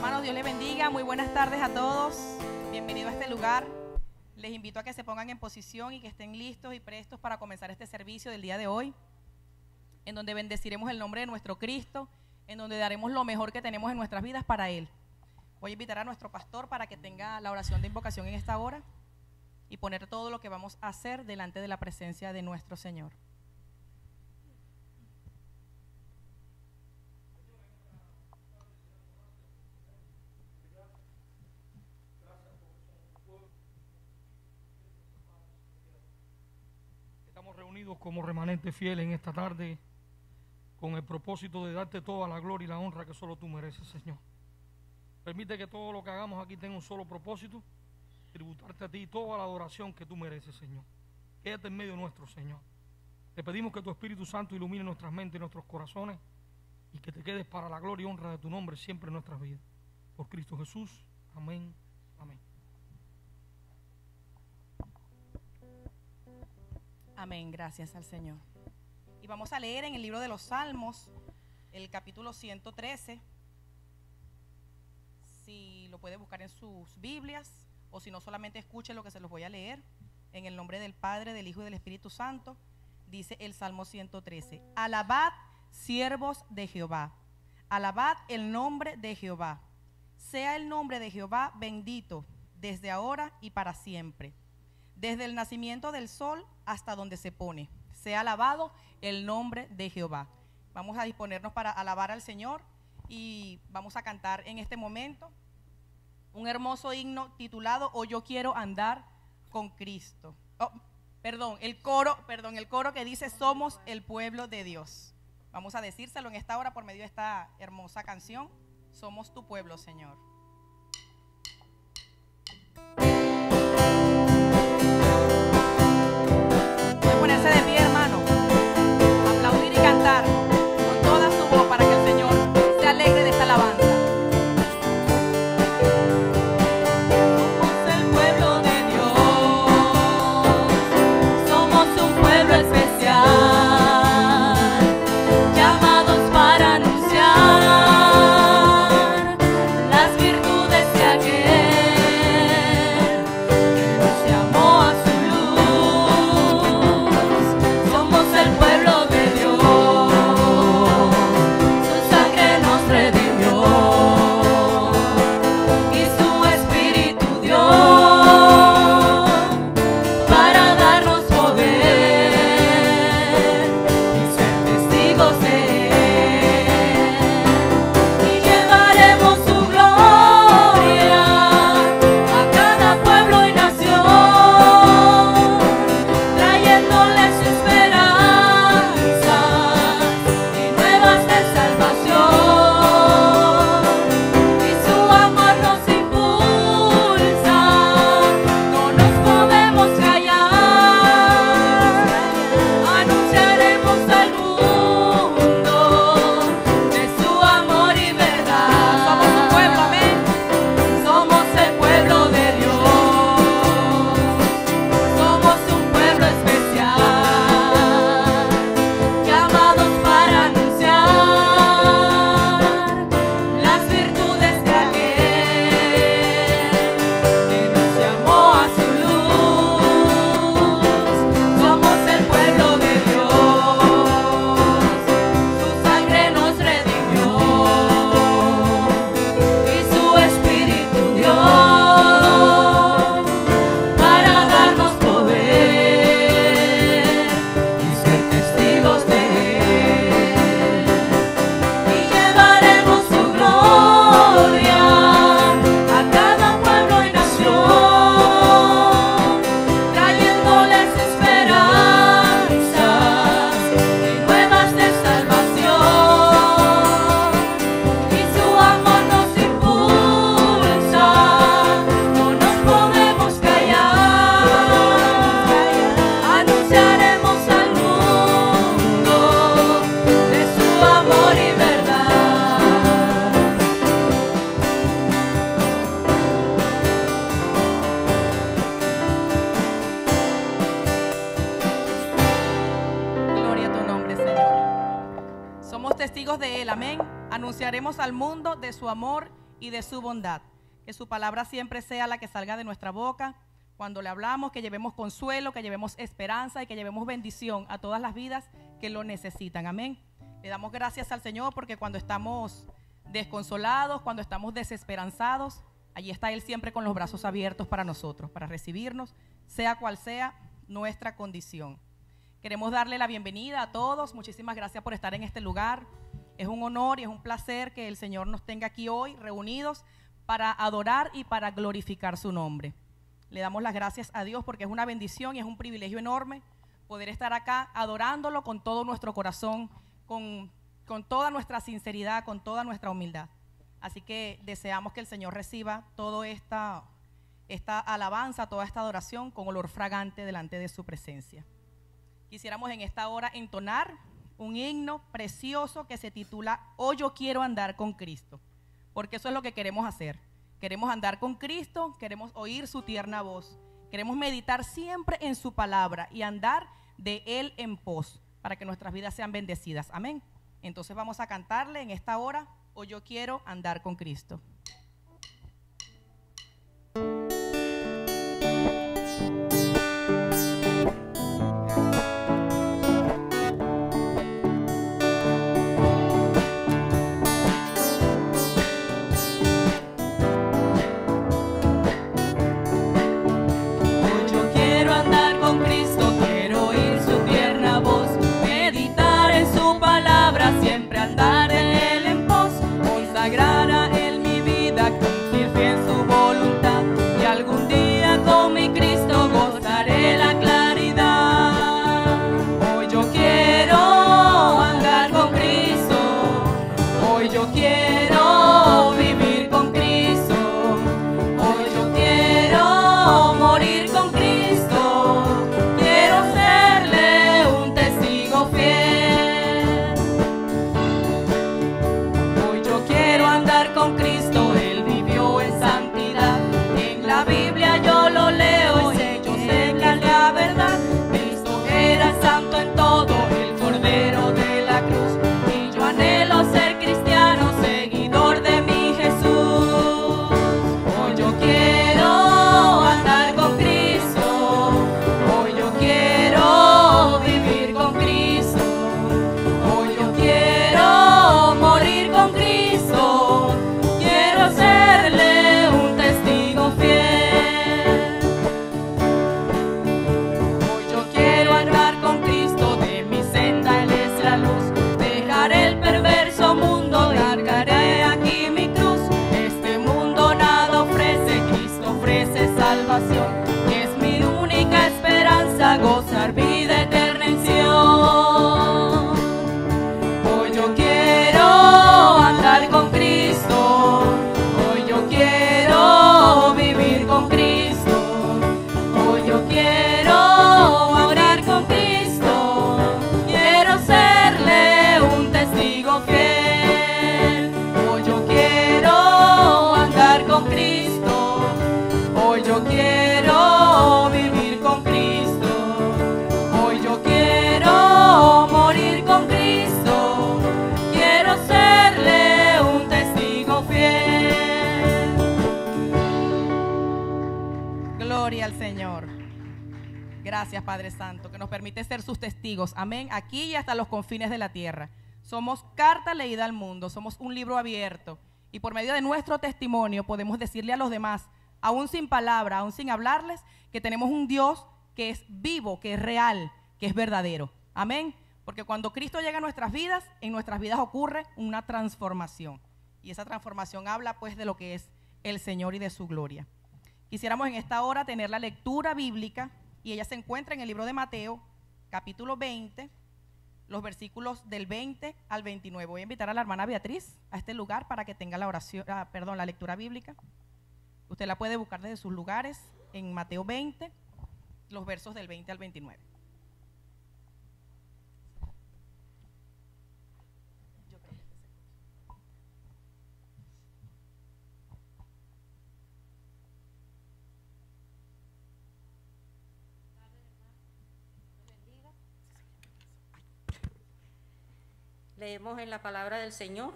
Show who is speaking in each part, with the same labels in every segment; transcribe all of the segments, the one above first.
Speaker 1: Hermanos, Dios les bendiga. Muy buenas tardes a todos. Bienvenidos a este lugar. Les invito a que se pongan en posición y que estén listos y prestos para comenzar este servicio del día de hoy, en donde bendeciremos el nombre de nuestro Cristo, en donde daremos lo mejor que tenemos en nuestras vidas para Él. Voy a invitar a nuestro pastor para que tenga la oración de invocación en esta hora y poner todo lo que vamos a hacer delante de la presencia de nuestro Señor.
Speaker 2: Estamos reunidos como remanente fiel en esta tarde con el propósito de darte toda la gloria y la honra que solo tú mereces, Señor. Permite que todo lo que hagamos aquí tenga un solo propósito: tributarte a ti toda la adoración que tú mereces, Señor. Quédate en medio nuestro, Señor. Te pedimos que tu Espíritu Santo ilumine nuestras mentes y nuestros corazones y que te quedes para la gloria y honra de tu nombre siempre en nuestras vidas. Por Cristo Jesús. Amén. Amén.
Speaker 1: Amén, gracias al Señor. Y vamos a leer en el libro de los Salmos, el capítulo 113. Si lo puede buscar en sus Biblias, o si no, solamente escuche lo que se los voy a leer. En el nombre del Padre, del Hijo y del Espíritu Santo, dice el Salmo 113. Alabad, siervos de Jehová, alabad el nombre de Jehová. Sea el nombre de Jehová bendito desde ahora y para siempre. Desde el nacimiento del sol hasta donde se pone, sea alabado el nombre de Jehová. Vamos a disponernos para alabar al Señor y vamos a cantar en este momento un hermoso himno titulado "Oh, yo quiero andar con Cristo". El coro que dice "Somos el pueblo de Dios". Vamos a decírselo en esta hora por medio de esta hermosa canción. Somos tu pueblo, Señor. Ponerse de pie, hermano, aplaudir y cantar con toda su voz para que el Señor se alegre de esta alabanza.
Speaker 3: Somos el pueblo de Dios, somos un pueblo especial, llamados para anunciar las virtudes de aquel que nos llamó a su luz. Somos el pueblo de Dios, su sangre nos redimió y su Espíritu dio para darnos poder y ser testigos de Él. Y llevaremos su gloria a cada pueblo y nación, trayéndoles esperanzas y nuevas de salvación. Y su amor nos impulsa, no nos podemos callar, anunciaremos al mundo de su amor y verdad.
Speaker 1: Somos su pueblo, amén.
Speaker 3: Somos el pueblo de Dios, somos un pueblo especial, llamados para anunciar las virtudes de aquel que nos llamó a su luz. Somos el pueblo de Dios, su sangre nos redimió y su Espíritu dio para darnos poder y ser testigos de Él. Y llevaremos su gloria a cada pueblo y nación, trayéndoles esperanzas y nuevas de salvación. Y su amor nos impulsa, no nos podemos callar, anunciaremos al mundo de su amor y verdad.
Speaker 1: Gloria a tu nombre, Señor. Somos testigos de Él, amén. Anunciaremos al mundo de su amor y de su bondad. Que su palabra siempre sea la que salga de nuestra boca cuando le hablamos, que llevemos consuelo, que llevemos esperanza y que llevemos bendición a todas las vidas que lo necesitan. Amén. Le damos gracias al Señor porque cuando estamos desconsolados, cuando estamos desesperanzados, allí está Él siempre con los brazos abiertos para nosotros, para recibirnos, sea cual sea nuestra condición. Queremos darle la bienvenida a todos. Muchísimas gracias por estar en este lugar. Es un honor y es un placer que el Señor nos tenga aquí hoy reunidos para adorar y para glorificar su nombre. Le damos las gracias a Dios porque es una bendición y es un privilegio enorme poder estar acá adorándolo con todo nuestro corazón, con toda nuestra sinceridad, con toda nuestra humildad. Así que deseamos que el Señor reciba toda esta alabanza, toda esta adoración con olor fragante delante de su presencia. Quisiéramos en esta hora entonar un himno precioso que se titula Hoy yo quiero andar con Cristo, porque eso es lo que queremos hacer. Queremos andar con Cristo, queremos oír su tierna voz, queremos meditar siempre en su palabra y andar de Él en pos, para que nuestras vidas sean bendecidas. Amén. Entonces vamos a cantarle en esta hora, Hoy yo quiero andar con Cristo.
Speaker 3: Que es mi única esperanza, gozar vida eterna en Sion. Hoy yo quiero andar con Cristo, hoy yo quiero vivir con Cristo, hoy yo quiero orar con Cristo, quiero serle un testigo fiel. Hoy yo quiero andar con Cristo, hoy yo quiero vivir con Cristo, hoy yo quiero morir con Cristo, quiero serle un testigo fiel.
Speaker 1: Gloria al Señor. Gracias, Padre Santo, que nos permite ser sus testigos. Amén. Aquí y hasta los confines de la tierra. Somos carta leída al mundo, somos un libro abierto. Y por medio de nuestro testimonio podemos decirle a los demás, aún sin palabra, aún sin hablarles, que tenemos un Dios que es vivo, que es real, que es verdadero. Amén. Porque cuando Cristo llega a nuestras vidas, en nuestras vidas ocurre una transformación. Y esa transformación habla pues de lo que es el Señor y de su gloria. Quisiéramos en esta hora tener la lectura bíblica y ella se encuentra en el libro de Mateo, capítulo 20, los versículos del 20 al 29. Voy a invitar a la hermana Beatriz a este lugar para que tenga la lectura bíblica. Usted la puede buscar desde sus lugares en Mateo 20, los versos del 20 al 29.
Speaker 4: Leemos en la palabra del Señor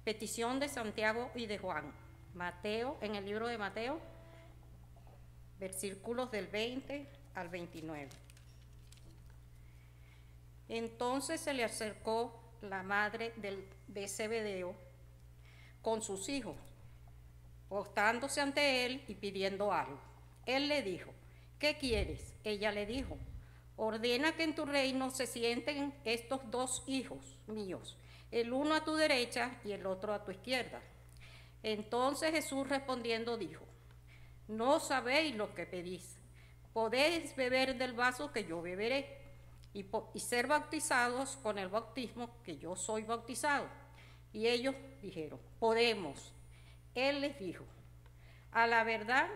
Speaker 4: Petición de Santiago y de Juan. Mateo, en el libro de Mateo, versículos del 20 al 29. Entonces se le acercó la madre de Zebedeo con sus hijos, postándose ante él y pidiendo algo. Él le dijo: ¿qué quieres? Ella le dijo: ordena que en tu reino se sienten estos dos hijos míos, el uno a tu derecha y el otro a tu izquierda. Entonces Jesús respondiendo dijo: no sabéis lo que pedís. Podéis beber del vaso que yo beberé y ser bautizados con el bautismo que yo soy bautizado. Y ellos dijeron: podemos. Él les dijo: a la verdad,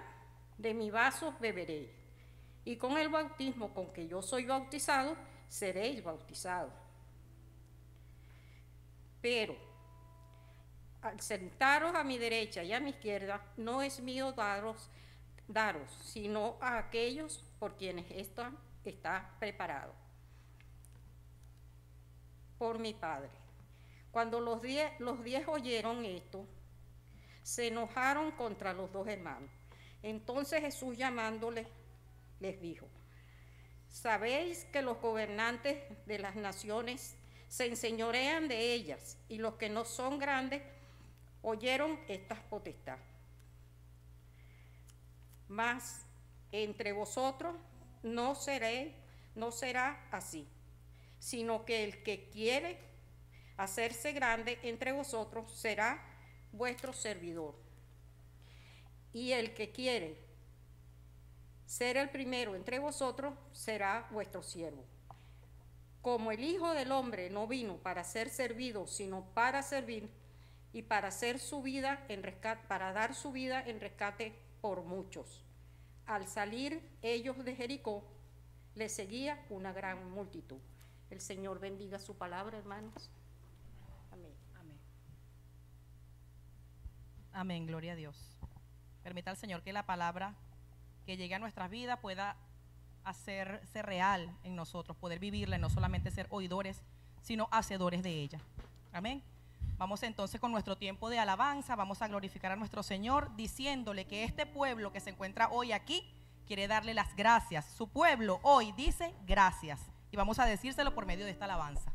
Speaker 4: de mi vaso beberéis, y con el bautismo con que yo soy bautizado seréis bautizados. Pero al sentaros a mi derecha y a mi izquierda, no es mío daros, sino a aquellos por quienes esto está preparado por mi Padre. Cuando los 10 oyeron esto, se enojaron contra los dos hermanos. Entonces Jesús, llamándoles, les dijo: ¿sabéis que los gobernantes de las naciones se enseñorean de ellas, y los que no son grandes oyeron estas potestades? Mas entre vosotros no será así, sino que el que quiere hacerse grande entre vosotros será vuestro servidor, y el que quiere ser el primero entre vosotros será vuestro siervo. Como el Hijo del Hombre no vino para ser servido, sino para servir y para dar su vida en rescate por muchos. Al salir ellos de Jericó, les seguía una gran multitud. El Señor bendiga su palabra, hermanos. Amén.
Speaker 1: Amén. Amén, gloria a Dios. Permita al Señor que la palabra que llegue a nuestras vidas pueda hacerse real en nosotros, poder vivirla y no solamente ser oidores, sino hacedores de ella. Amén. Vamos entonces con nuestro tiempo de alabanza, vamos a glorificar a nuestro Señor diciéndole que este pueblo que se encuentra hoy aquí quiere darle las gracias. Su pueblo hoy dice gracias y vamos a decírselo por medio de esta alabanza.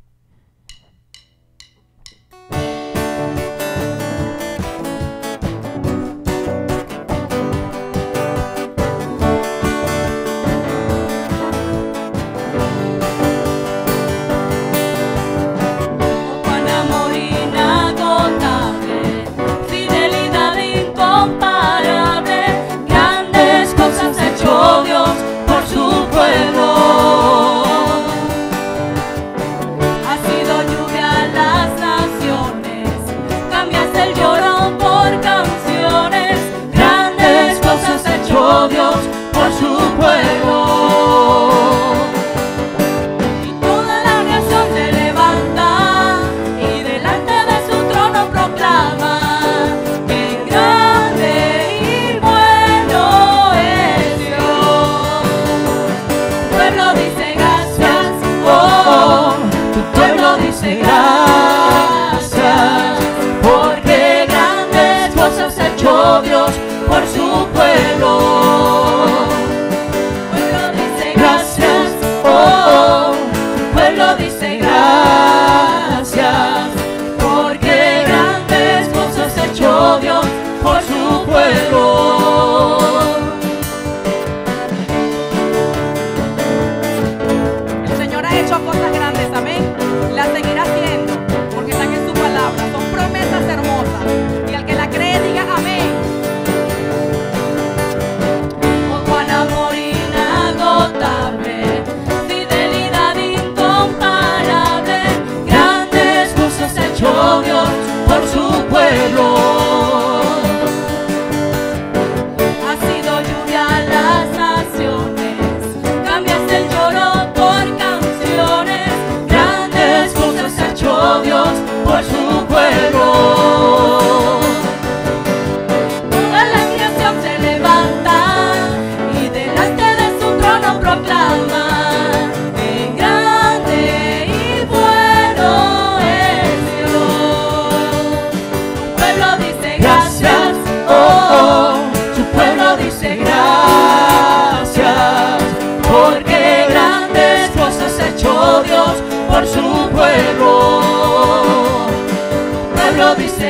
Speaker 3: Dios por su pueblo. Ha sido lluvia a las naciones, cambiaste el lloro por canciones. Grandes cosas ha hecho Dios por su pueblo. Y toda la nación se levanta y delante de su trono proclama: que grande y bueno es Dios. Tu pueblo dice gracias, oh, tu pueblo dice gracias, porque grandes cosas ha hecho Dios por su pueblo. Tu pueblo dice gracias, oh, tu pueblo dice gracias, porque grandes cosas ha hecho Dios por su pueblo.
Speaker 1: El Señor ha hecho cosas grandes, amén. Las seguirá haciendo porque están en su palabra. Son promesas hermosas y el que la cree diga amén.
Speaker 3: Oh, cuán amor inagotable, fidelidad incomparable, grandes cosas ha hecho Dios por su pueblo. Ha sido lluvia a las naciones, cambiaste el lloro por canciones. Grandes cosas ha hecho Dios por su pueblo. Toda la creación se levanta y delante de su trono proclama: que grande y bueno es Dios.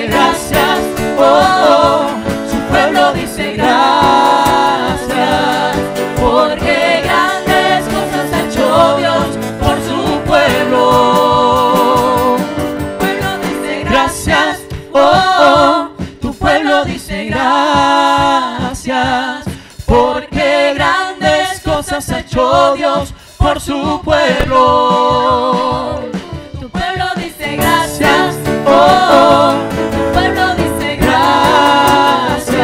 Speaker 3: dice gracias, oh, su pueblo dice gracias, porque grandes cosas ha hecho Dios por su pueblo. Tu pueblo dice gracias, oh, tu pueblo dice gracias, porque grandes cosas ha hecho Dios por su pueblo. Tu pueblo dice gracias, oh, tu pueblo dice gracias,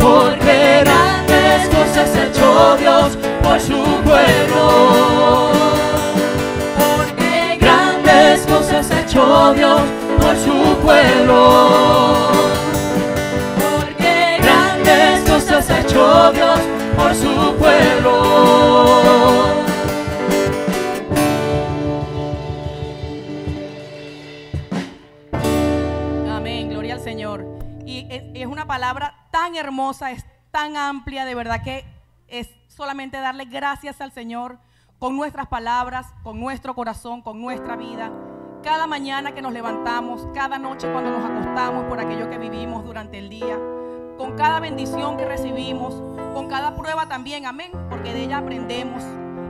Speaker 3: porque grandes cosas ha hecho Dios por su pueblo. Porque grandes cosas ha hecho Dios por su pueblo. Porque grandes cosas ha hecho Dios por su pueblo.
Speaker 1: Amén, gloria al Señor. Y es una palabra tan hermosa, es tan amplia, de verdad que es solamente darle gracias al Señor con nuestras palabras, con nuestro corazón, con nuestra vida. Cada mañana que nos levantamos, cada noche cuando nos acostamos, por aquello que vivimos durante el día, con cada bendición que recibimos, con cada prueba también, amén, porque de ella aprendemos.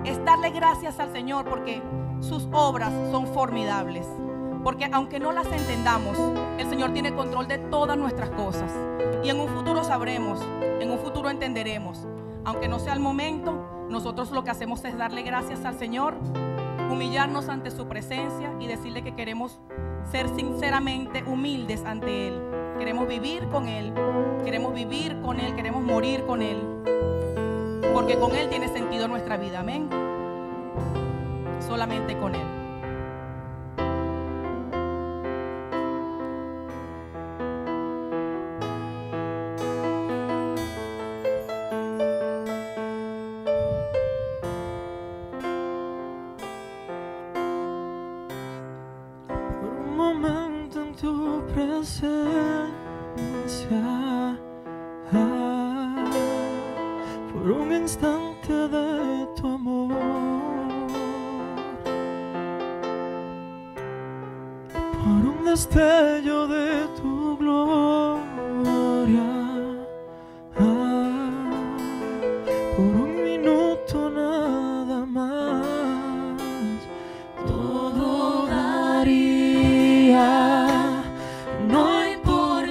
Speaker 1: Es darle gracias al Señor porque sus obras son formidables. Porque aunque no las entendamos, el Señor tiene control de todas nuestras cosas. Y en un futuro sabremos, en un futuro entenderemos. Aunque no sea el momento, nosotros lo que hacemos es darle gracias al Señor, humillarnos ante su presencia y decirle que queremos ser sinceramente humildes ante Él. Queremos vivir con Él, queremos vivir con Él, queremos morir con Él. Porque con Él tiene sentido nuestra vida, amén. Solamente con Él.
Speaker 3: Por un instante de tu amor, por un destello de tu gloria, por un minuto nada más, todo daría, no importaría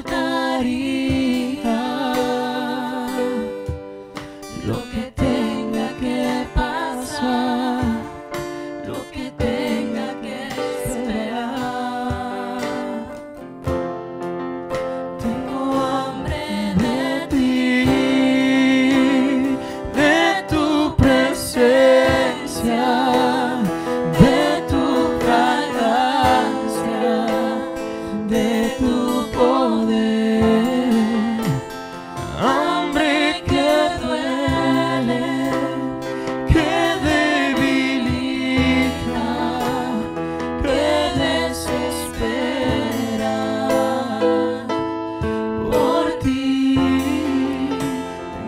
Speaker 3: lo que tenga que pasar, lo que tenga que esperar. Tengo hambre de ti, de tu presencia, de tu fragancia, de tu poder. Hambre que duele, que debilita, que desespera. Por ti,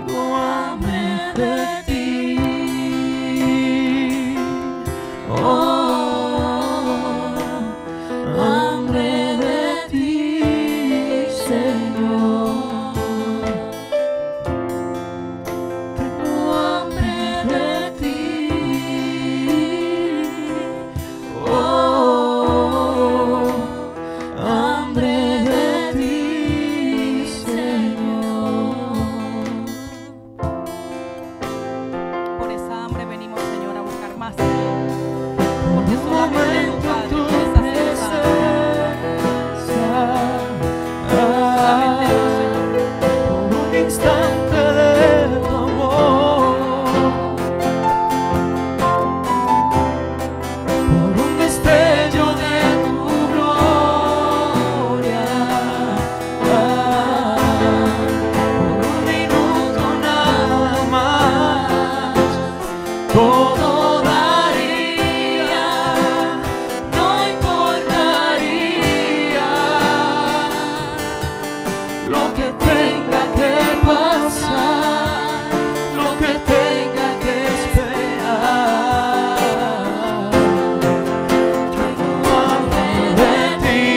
Speaker 3: tengo hambre de ti. Oh, hambre de ti, Señor. Tengo hambre de ti. Oh, hambre de ti, Señor.
Speaker 1: Por esa hambre venimos, Señor, a buscar más de Él. Porque solamente tu Padre
Speaker 3: Tu
Speaker 1: puede saciar. Solamente tú, Señor.
Speaker 3: por un instante de tu amor, por un destello de tu gloria, por un minuto nada más, todo daría, no importaría lo que tenga que pasar, lo que tenga que esperar. Tengo hambre de ti,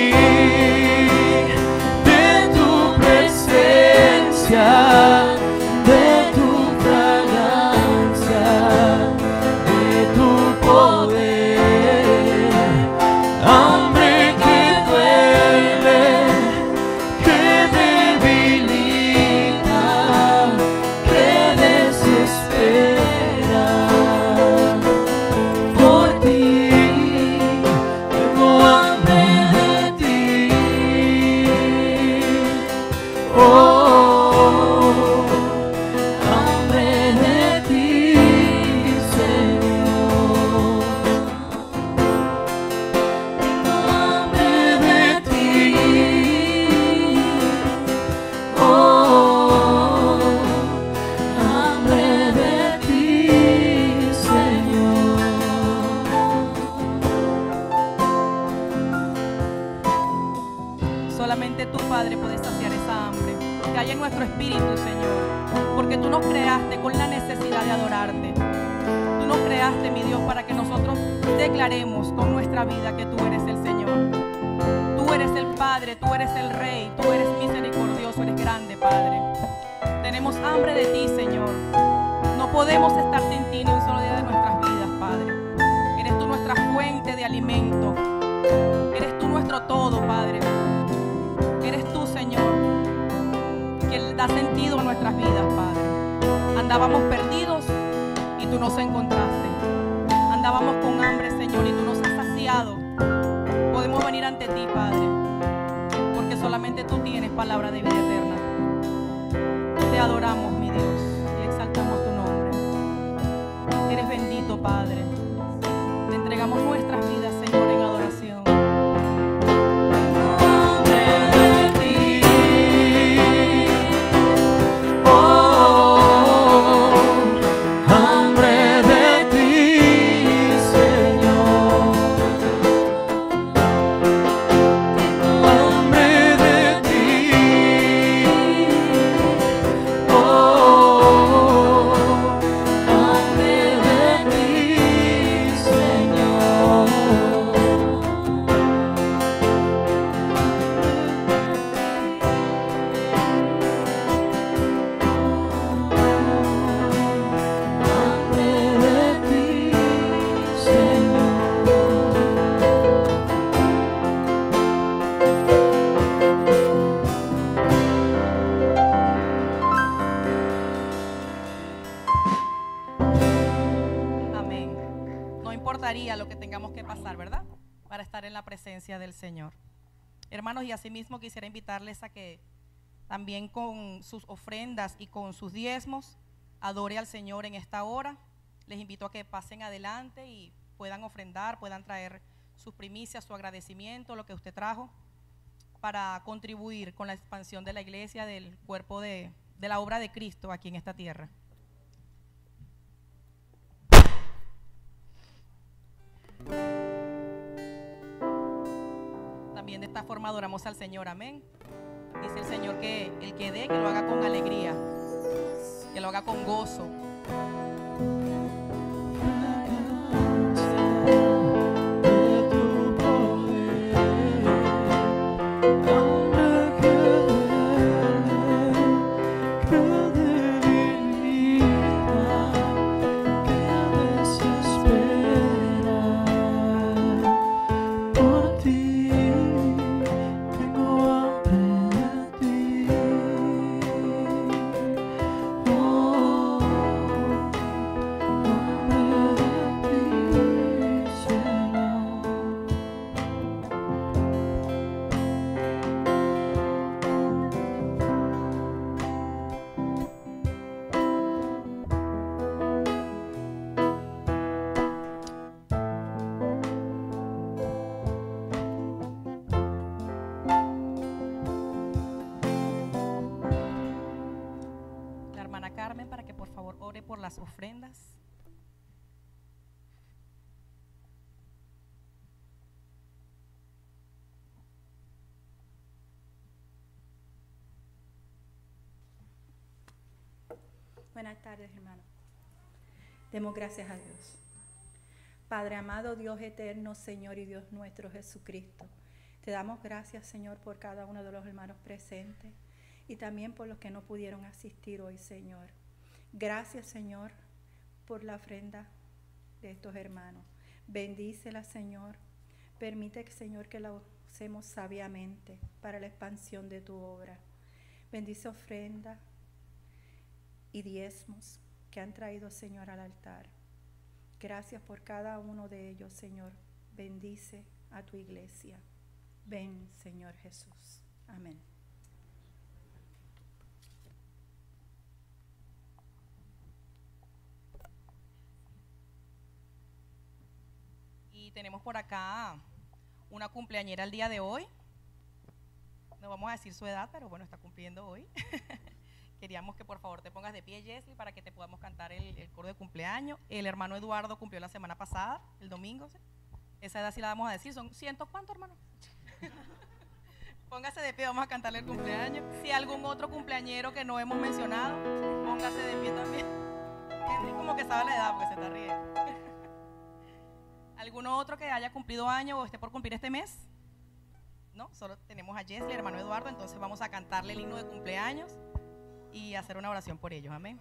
Speaker 3: hambre de ti, Señor. Tengo hambre de ti. Hambre de ti, Señor.
Speaker 1: Solamente tú, Padre, puedes saciar esa hambre que hay en nuestro espíritu, Señor. Porque tú nos creaste con la necesidad de adorarte. Tú nos creaste, mi Dios, para que nosotros declaremos con nuestra vida que tú eres el Señor. Tú eres el Padre, tú eres el Rey, tú eres misericordioso, eres grande, Padre. Tenemos hambre de ti, Señor. No podemos estar sin ti ni un solo día de nuestras vidas, Padre. Eres tú nuestra fuente de alimento. Eres tú nuestro todo, Padre. Eres tú, Señor, quien da sentido a nuestras vidas, Padre. Andábamos perdidos y tú nos encontraste. Andábamos con hambre, Señor, y tú nos has saciado. Podemos venir ante ti, Padre, porque solamente tú tienes palabra de vida eterna. Te adoramos, mi Dios, y exaltamos tu nombre. Eres bendito, Padre. Te entregamos nuestras vidas, Señor, en adoración. Lo que tengamos que pasar, ¿verdad? Para estar en la presencia del Señor. Hermanos, y asimismo quisiera invitarles a que también con sus ofrendas y con sus diezmos adore al Señor en esta hora. Les invito a que pasen adelante y puedan ofrendar, puedan traer sus primicias, su agradecimiento, lo que usted trajo, para contribuir con la expansión de la iglesia, del cuerpo de la obra de Cristo aquí en esta tierra. También de esta forma adoramos al Señor, amén. Dice el Señor que el que dé, que lo haga con alegría, que lo haga con gozo. Carmen, para que por favor ore por las ofrendas.
Speaker 5: Buenas tardes, hermano. Demos gracias a Dios. Padre amado, Dios eterno, Señor y Dios nuestro Jesucristo, te damos gracias, Señor, por cada uno de los hermanos presentes y también por los que no pudieron asistir hoy, Señor. Gracias, Señor, por la ofrenda de estos hermanos. Bendícela, Señor. Permite, Señor, que la usemos sabiamente para la expansión de tu obra. Bendice ofrenda y diezmos que han traído, Señor, al altar. Gracias por cada uno de ellos, Señor. Bendice a tu iglesia. Ven, Señor Jesús. Amén.
Speaker 1: tenemos por acá una cumpleañera el día de hoy. No vamos a decir su edad, pero bueno, está cumpliendo hoy. Queríamos que por favor te pongas de pie, Jesly, para que te podamos cantar el coro de cumpleaños. El hermano Eduardo cumplió la semana pasada, el domingo, ¿sí? Esa edad sí la vamos a decir. ¿Son cientos cuánto, hermano? Póngase de pie, vamos a cantarle el cumpleaños. Si algún otro cumpleañero que no hemos mencionado, póngase de pie también. Henry como que sabe la edad porque se está riendo. ¿Alguno otro que haya cumplido año o esté por cumplir este mes? No, solo tenemos a Jesly, hermano Eduardo, entonces vamos a cantarle el himno de cumpleaños y hacer una oración por ellos, amén.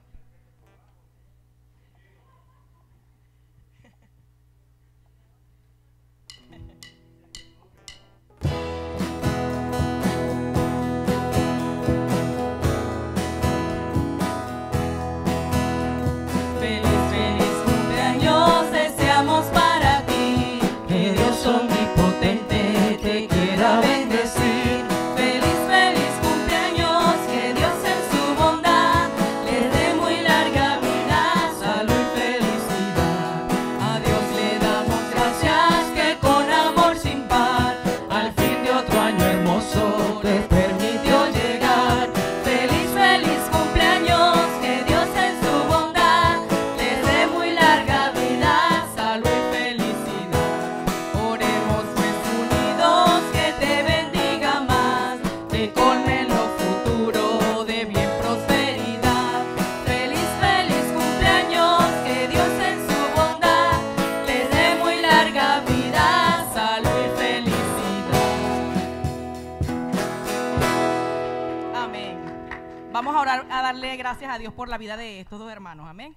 Speaker 3: Feliz cumpleaños deseamos para ti, que Dios omnipotente te quiera bendecir. Feliz cumpleaños, que Dios en su bondad le dé muy larga vida, salud y felicidad. A Dios le damos gracias que con amor sin par, al fin de otro año hermoso te permitió llegar. Feliz cumpleaños, que Dios en su bondad le dé muy larga vida, salud y felicidad. Oremos pues unidos, que te bendiga más, te colme en lo futuro de bien prosperidad. Feliz cumpleaños, que Dios en su bondad le dé muy larga vida, salud y felicidad.
Speaker 1: Amén. Vamos a orar, a darle gracias a Dios por la vida de estos dos hermanos, amén.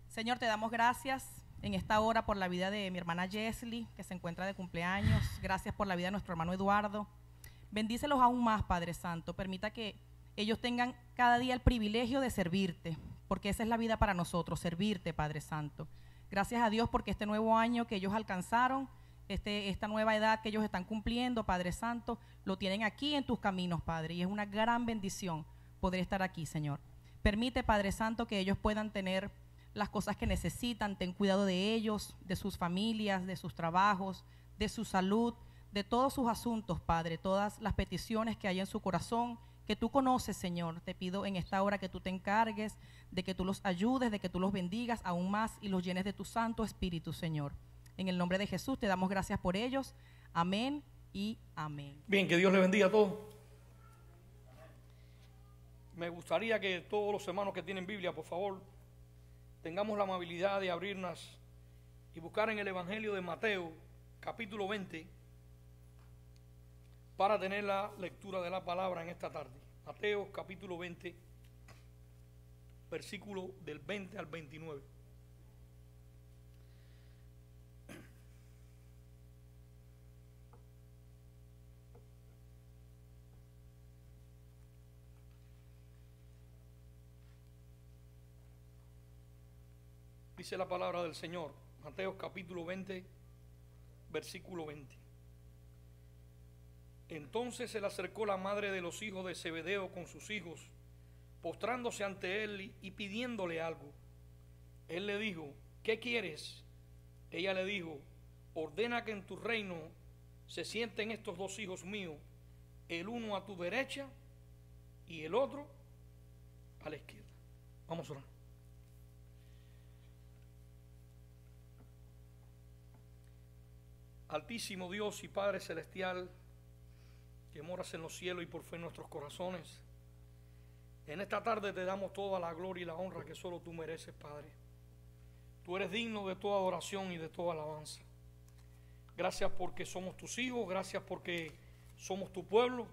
Speaker 1: Señor, te damos gracias en esta hora por la vida de mi hermana Jesly, que se encuentra de cumpleaños. Gracias por la vida de nuestro hermano Eduardo. Bendícelos aún más, Padre Santo. Permita que ellos tengan cada día el privilegio de servirte, porque esa es la vida para nosotros, servirte, Padre Santo. Gracias a Dios porque este nuevo año que ellos alcanzaron, esta nueva edad que ellos están cumpliendo, Padre Santo, lo tienen aquí en tus caminos, Padre, y es una gran bendición poder estar aquí, Señor. Permite, Padre Santo, que ellos puedan tener las cosas que necesitan. Ten cuidado de ellos, de sus familias, de sus trabajos, de su salud, de todos sus asuntos, Padre, todas las peticiones que hay en su corazón, que tú conoces, Señor. Te pido en esta hora que tú te encargues, de que tú los ayudes, de que tú los bendigas aún más y los llenes de tu Santo Espíritu, Señor. En el nombre de Jesús te damos gracias por ellos. Amén y amén.
Speaker 2: Bien, que Dios le bendiga a todos. Me gustaría que todos los hermanos que tienen Biblia, por favor, tengamos la amabilidad de abrirnos y buscar en el Evangelio de Mateo, capítulo 20, para tener la lectura de la palabra en esta tarde. Mateo, capítulo 20, versículo del 20 al 29. Dice la palabra del Señor, Mateo capítulo 20, versículo 20. Entonces se le acercó la madre de los hijos de Zebedeo con sus hijos, postrándose ante él y pidiéndole algo. Él le dijo, ¿qué quieres? Ella le dijo, ordena que en tu reino se sienten estos dos hijos míos, el uno a tu derecha y el otro a la izquierda. Vamos a orar. Altísimo Dios y Padre Celestial, que moras en los cielos y por fe en nuestros corazones, en esta tarde te damos toda la gloria y la honra que solo tú mereces, Padre. Tú eres digno de toda adoración y de toda alabanza. Gracias porque somos tus hijos, gracias porque somos tu pueblo,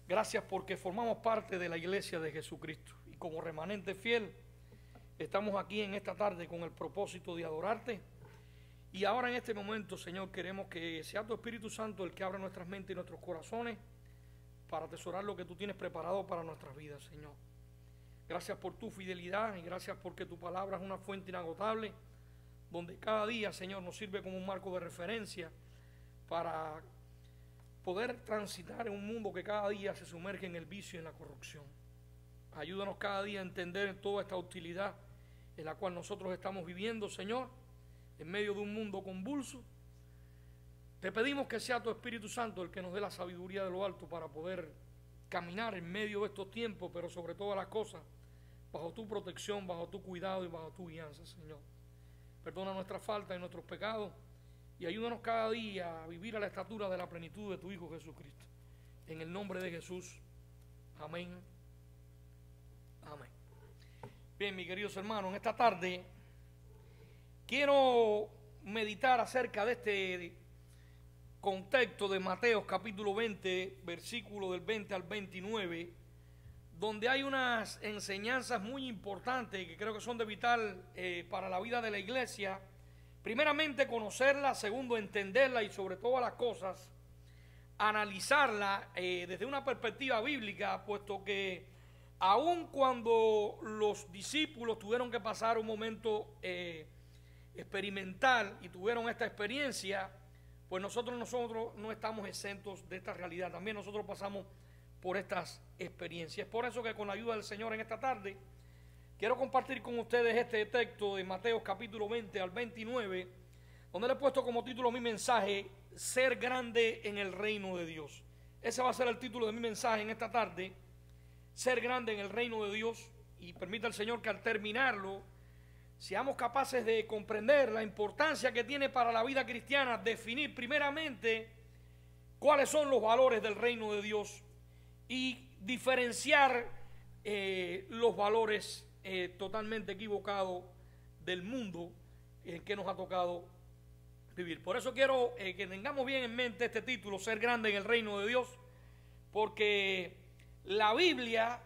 Speaker 2: gracias porque formamos parte de la iglesia de Jesucristo. Y como remanente fiel, estamos aquí en esta tarde con el propósito de adorarte. Y ahora en este momento, Señor, queremos que sea tu Espíritu Santo el que abra nuestras mentes y nuestros corazones para atesorar lo que tú tienes preparado para nuestras vidas, Señor. Gracias por tu fidelidad y gracias porque tu palabra es una fuente inagotable, donde cada día, Señor, nos sirve como un marco de referencia para poder transitar en un mundo que cada día se sumerge en el vicio y en la corrupción. Ayúdanos cada día a entender toda esta hostilidad en la cual nosotros estamos viviendo, Señor, en medio de un mundo convulso, Te pedimos que sea tu Espíritu Santo el que nos dé la sabiduría de lo alto para poder caminar en medio de estos tiempos, pero sobre todas las cosas, bajo tu protección, bajo tu cuidado y bajo tu guianza, Señor. Perdona nuestras faltas y nuestros pecados y ayúdanos cada día a vivir a la estatura de la plenitud de tu Hijo Jesucristo. En el nombre de Jesús. Amén. Amén. Bien, mis queridos hermanos, en esta tarde quiero meditar acerca de este contexto de Mateo capítulo 20, versículo del 20 al 29, donde hay unas enseñanzas muy importantes que creo que son de vital para la vida de la iglesia. Primeramente, conocerla; segundo, entenderla y sobre todas las cosas, analizarla desde una perspectiva bíblica, puesto que aun cuando los discípulos tuvieron que pasar un momento experimental y tuvieron esta experiencia, pues nosotros no estamos exentos de esta realidad. También nosotros pasamos por estas experiencias. Es por eso que con la ayuda del Señor en esta tarde quiero compartir con ustedes este texto de Mateo capítulo 20 al 29, donde le he puesto como título a mi mensaje: ser grande en el reino de Dios. Ese va a ser el título de mi mensaje en esta tarde: ser grande en el reino de Dios. Y permita el Señor que al terminarlo seamos capaces de comprender la importancia que tiene para la vida cristiana definir primeramente cuáles son los valores del reino de Dios y diferenciar los valores totalmente equivocados del mundo en que nos ha tocado vivir. Por eso quiero que tengamos bien en mente este título: ser grande en el reino de Dios, porque la Biblia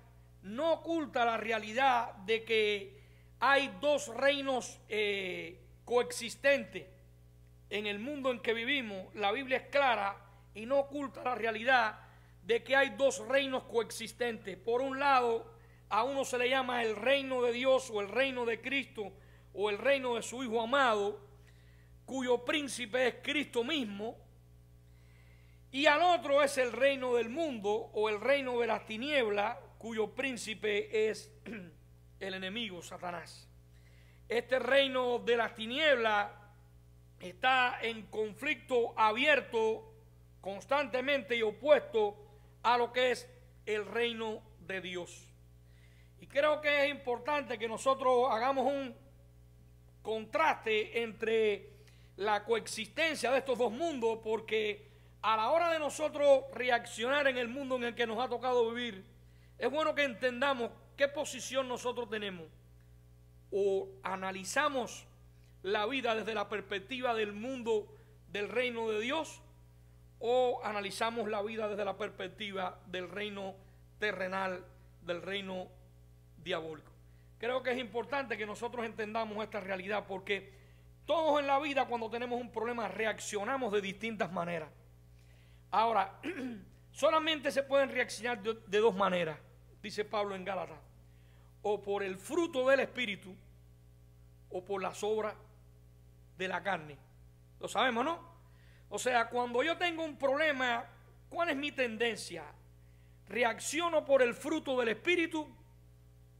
Speaker 2: no oculta la realidad de que hay dos reinos coexistentes en el mundo en que vivimos. La Biblia es clara y no oculta la realidad de que hay dos reinos coexistentes. Por un lado, a uno se le llama el reino de Dios o el reino de Cristo o el reino de su Hijo amado, cuyo príncipe es Cristo mismo, y al otro es el reino del mundo o el reino de las tinieblas, cuyo príncipe es el enemigo, Satanás. Este reino de las tinieblas está en conflicto abierto constantemente y opuesto a lo que es el reino de Dios. Y creo que es importante que nosotros hagamos un contraste entre la coexistencia de estos dos mundos, porque a la hora de nosotros reaccionar en el mundo en el que nos ha tocado vivir, es bueno que entendamos qué posición nosotros tenemos. O analizamos la vida desde la perspectiva del mundo del reino de Dios, o analizamos la vida desde la perspectiva del reino terrenal, del reino diabólico. Creo que es importante que nosotros entendamos esta realidad, porque todos en la vida, cuando tenemos un problema, reaccionamos de distintas maneras. Ahora, solamente se pueden reaccionar de dos maneras, dice Pablo en Gálatas: o por el fruto del Espíritu o por las obras de la carne. Lo sabemos, ¿no? O sea, cuando yo tengo un problema, ¿cuál es mi tendencia? ¿Reacciono por el fruto del Espíritu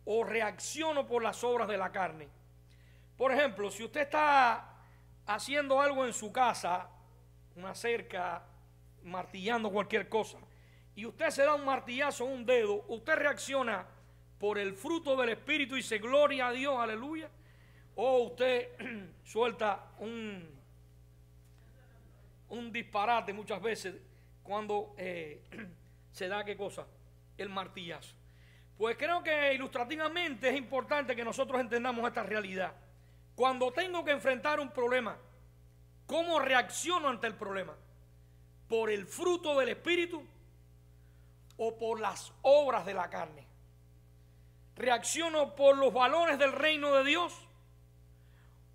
Speaker 2: o reacciono por las obras de la carne? Por ejemplo, si usted está haciendo algo en su casa, una cerca, martillando cualquier cosa, y usted se da un martillazo en un dedo, ¿usted reacciona por el fruto del Espíritu y dice gloria a Dios, aleluya? ¿O usted suelta un disparate muchas veces cuando se da qué cosa? El martillazo. Pues creo que ilustrativamente es importante que nosotros entendamos esta realidad. Cuando tengo que enfrentar un problema, ¿cómo reacciono ante el problema? ¿Por el fruto del Espíritu o por las obras de la carne? ¿Reacciono por los valores del reino de Dios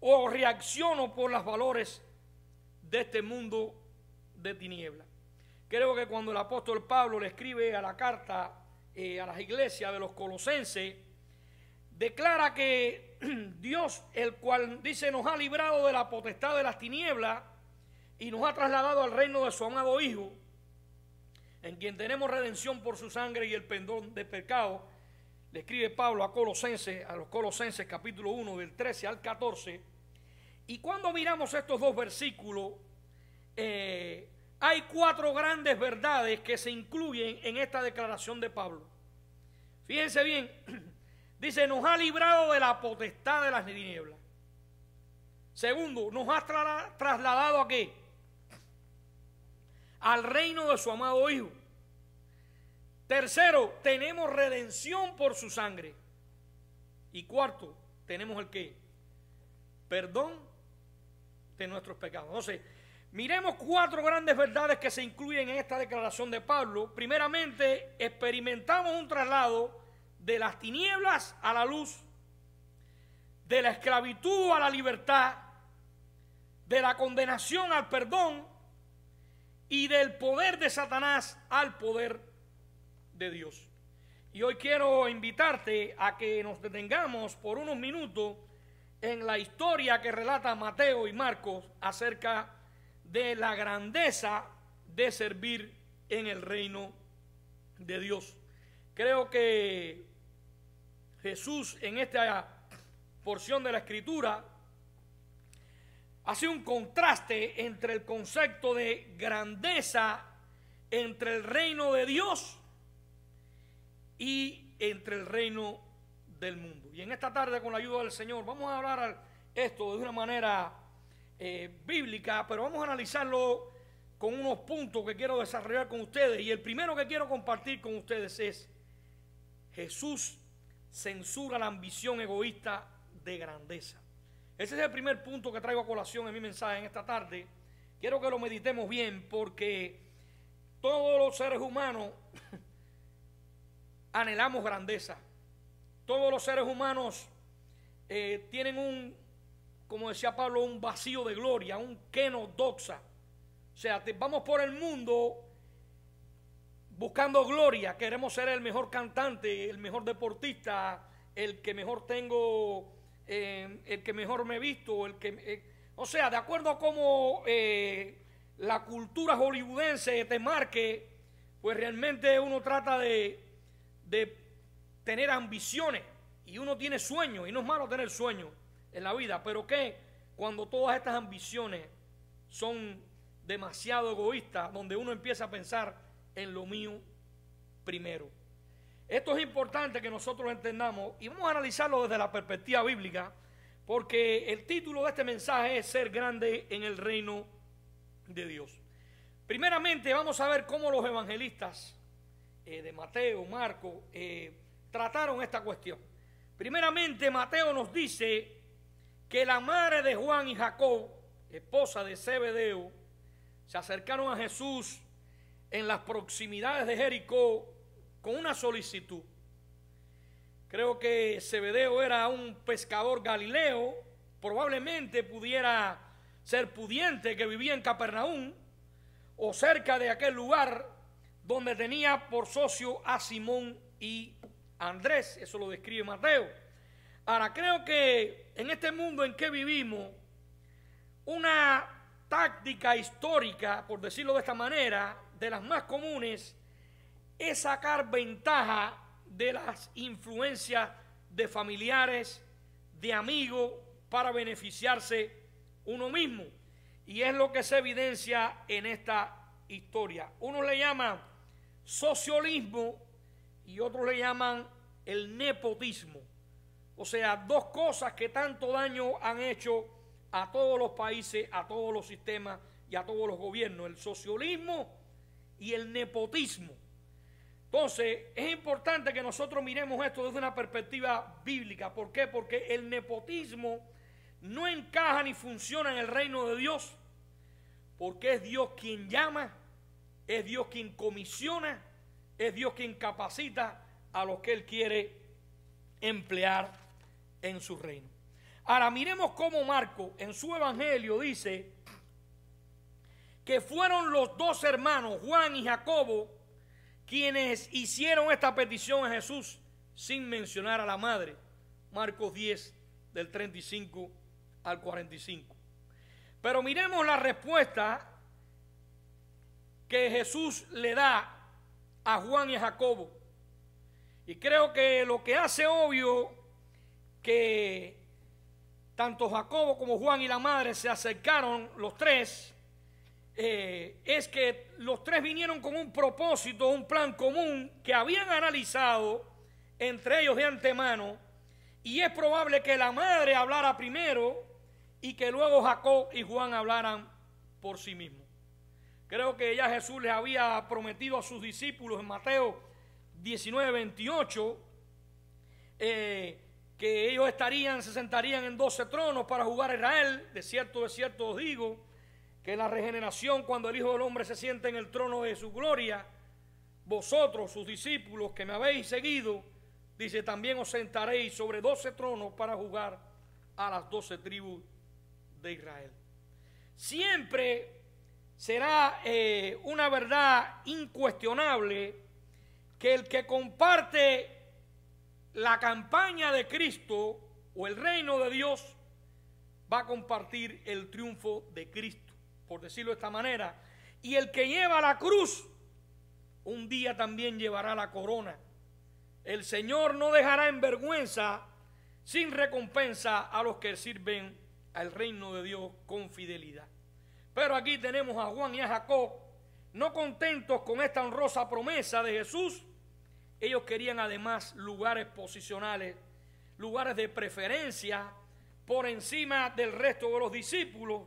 Speaker 2: o reacciono por los valores de este mundo de tinieblas? Creo que cuando el apóstol Pablo le escribe a la carta a las iglesias de los Colosenses, declara que Dios, el cual dice nos ha librado de la potestad de las tinieblas y nos ha trasladado al reino de su amado Hijo, en quien tenemos redención por su sangre y el perdón de pecado. Le escribe Pablo a los Colosenses capítulo 1 del 13 al 14. Y cuando miramos estos dos versículos, hay 4 grandes verdades que se incluyen en esta declaración de Pablo. Fíjense bien, dice, nos ha librado de la potestad de las tinieblas. Segundo, nos ha trasladado ¿a qué? Al reino de su amado Hijo. Tercero, tenemos redención por su sangre. Y cuarto, tenemos el ¿qué? Perdón de nuestros pecados. Entonces, miremos 4 grandes verdades que se incluyen en esta declaración de Pablo. Primeramente, experimentamos un traslado de las tinieblas a la luz, de la esclavitud a la libertad, de la condenación al perdón y del poder de Satanás al poder de Dios. Y hoy quiero invitarte a que nos detengamos por unos minutos en la historia que relata Mateo y Marcos acerca de la grandeza de servir en el reino de Dios. Creo que Jesús en esta porción de la Escritura hace un contraste entre el concepto de grandeza entre el reino de Dios y entre el reino del mundo. Y en esta tarde, con la ayuda del Señor, vamos a hablar esto de una manera bíblica, pero vamos a analizarlo con unos puntos que quiero desarrollar con ustedes. Y el primero que quiero compartir con ustedes es: Jesús censura la ambición egoísta de grandeza. Ese es el primer punto que traigo a colación en mi mensaje en esta tarde. Quiero que lo meditemos bien, porque todos los seres humanos anhelamos grandeza. Todos los seres humanos tienen como decía Pablo, un vacío de gloria, un kenodoxa. O sea, vamos por el mundo buscando gloria. Queremos ser el mejor cantante, el mejor deportista, el que mejor tengo, el que mejor me he visto, o sea, de acuerdo a cómo la cultura hollywoodense te marque, pues realmente uno trata de tener ambiciones, y uno tiene sueños, y no es malo tener sueños en la vida, pero que cuando todas estas ambiciones son demasiado egoístas, donde uno empieza a pensar en lo mío primero. Esto es importante que nosotros entendamos, y vamos a analizarlo desde la perspectiva bíblica, porque el título de este mensaje es Ser grande en el reino de Dios. Primeramente vamos a ver cómo los evangelistas de Mateo, Marcos, trataron esta cuestión. Primeramente, Mateo nos dice que la madre de Juan y Jacob, esposa de Zebedeo, se acercaron a Jesús en las proximidades de Jericó con una solicitud. Creo que Zebedeo era un pescador galileo, probablemente pudiera ser pudiente, que vivía en Capernaum o cerca de aquel lugar donde tenía por socio a Simón y Andrés. Eso lo describe Mateo. Ahora, creo que en este mundo en que vivimos, una táctica histórica, por decirlo de esta manera, de las más comunes, es sacar ventaja de las influencias de familiares, de amigos, para beneficiarse uno mismo. Y es lo que se evidencia en esta historia. Uno le llama socialismo y otros le llaman el nepotismo. O sea, dos cosas que tanto daño han hecho a todos los países, a todos los sistemas y a todos los gobiernos: el socialismo y el nepotismo. Entonces, es importante que nosotros miremos esto desde una perspectiva bíblica. ¿Por qué? Porque el nepotismo no encaja ni funciona en el reino de Dios, porque es Dios quien llama, es Dios quien comisiona, es Dios quien capacita a los que Él quiere emplear en su reino. Ahora miremos cómo Marcos en su evangelio dice que fueron los dos hermanos, Juan y Jacobo, quienes hicieron esta petición a Jesús sin mencionar a la madre. Marcos 10, del 35 al 45. Pero miremos la respuesta que Jesús le da a Juan y a Jacobo. Y creo que lo que hace obvio que tanto Jacobo como Juan y la madre se acercaron los tres es que los tres vinieron con un propósito, un plan común que habían analizado entre ellos de antemano, y es probable que la madre hablara primero y que luego Jacob y Juan hablaran por sí mismos. Creo que ya Jesús les había prometido a sus discípulos en Mateo 19:28 que ellos se sentarían en 12 tronos para juzgar a Israel. De cierto os digo que en la regeneración, cuando el Hijo del Hombre se siente en el trono de su gloria, vosotros, sus discípulos, que me habéis seguido, dice, también os sentaréis sobre 12 tronos para juzgar a las 12 tribus de Israel. Siempre será una verdad incuestionable que el que comparte la campaña de Cristo o el reino de Dios va a compartir el triunfo de Cristo, por decirlo de esta manera. Y el que lleva la cruz, un día también llevará la corona. El Señor no dejará en vergüenza, sin recompensa, a los que sirven al reino de Dios con fidelidad. Pero aquí tenemos a Juan y a Jacob, no contentos con esta honrosa promesa de Jesús. Ellos querían además lugares posicionales, lugares de preferencia por encima del resto de los discípulos,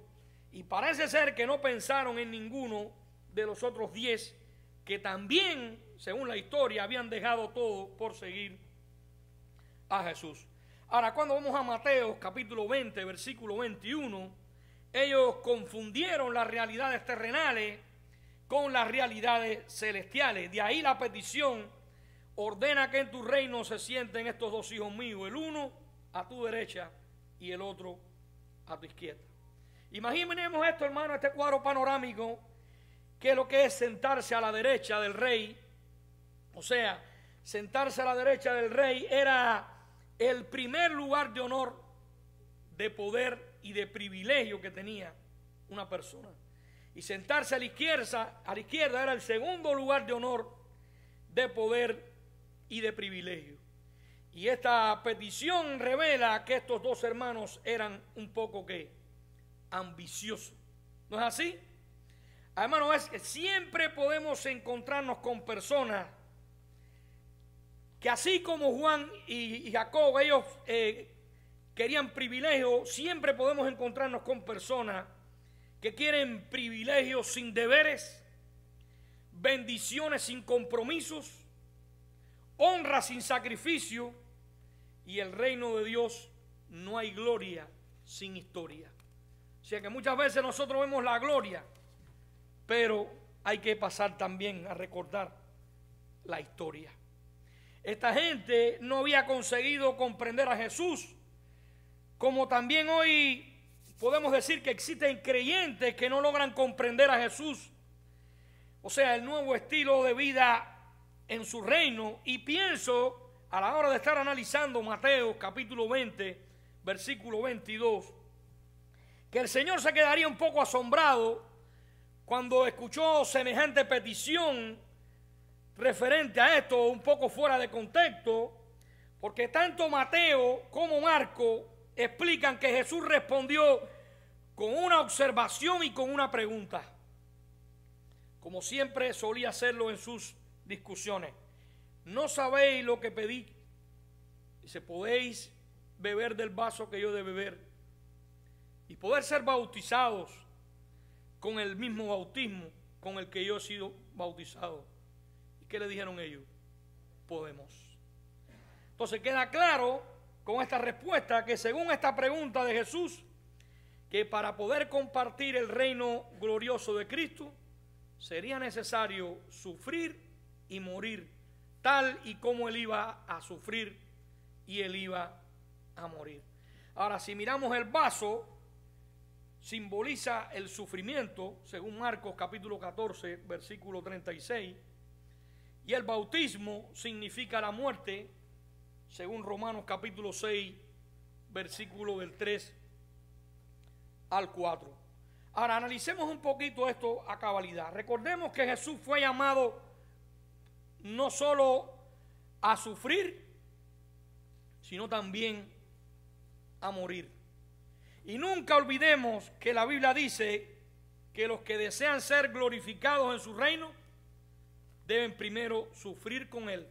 Speaker 2: y parece ser que no pensaron en ninguno de los otros 10 que también, según la historia, habían dejado todo por seguir a Jesús. Ahora, cuando vamos a Mateo capítulo 20, versículo 21, ellos confundieron las realidades terrenales con las realidades celestiales. De ahí la petición: ordena que en tu reino se sienten estos dos hijos míos, el uno a tu derecha y el otro a tu izquierda. Imaginemos esto, hermano, este cuadro panorámico, que es lo que es sentarse a la derecha del rey. O sea, sentarse a la derecha del rey era el primer lugar de honor, de poder y de privilegio que tenía una persona. Y sentarse a la izquierda era el segundo lugar de honor, de poder y de privilegio. Y esta petición revela que estos dos hermanos eran un poco ambiciosos. ¿No es así? Hermano, es que siempre podemos encontrarnos con personas que, así como Juan y Jacob, ellos querían privilegio, siempre podemos encontrarnos con personas que quieren privilegios sin deberes, bendiciones sin compromisos, honra sin sacrificio, y el reino de Dios no hay gloria sin historia. O sea que muchas veces nosotros vemos la gloria, pero hay que pasar también a recordar la historia. Esta gente no había conseguido comprender a Jesús, como también hoy podemos decir que existen creyentes que no logran comprender a Jesús, o sea, el nuevo estilo de vida en su reino. Y pienso, a la hora de estar analizando Mateo capítulo 20, versículo 22, que el Señor se quedaría un poco asombrado cuando escuchó semejante petición referente a esto, un poco fuera de contexto, porque tanto Mateo como Marco explican que Jesús respondió con una observación y con una pregunta, como siempre solía hacerlo en sus discusiones. ¿No sabéis lo que pedí? Dice, ¿podéis beber del vaso que yo de beber y poder ser bautizados con el mismo bautismo con el que yo he sido bautizado? ¿Y qué le dijeron ellos? Podemos. Entonces queda claro con esta respuesta que, según esta pregunta de Jesús, que para poder compartir el reino glorioso de Cristo sería necesario sufrir y morir, tal y como Él iba a sufrir y Él iba a morir. Ahora, si miramos el vaso, simboliza el sufrimiento, según Marcos capítulo 14, versículo 36, y el bautismo significa la muerte, según Romanos capítulo 6, versículo del 3 al 4. Ahora, analicemos un poquito esto a cabalidad. Recordemos que Jesús fue llamado no solo a sufrir, sino también a morir. Y nunca olvidemos que la Biblia dice que los que desean ser glorificados en su reino deben primero sufrir con Él.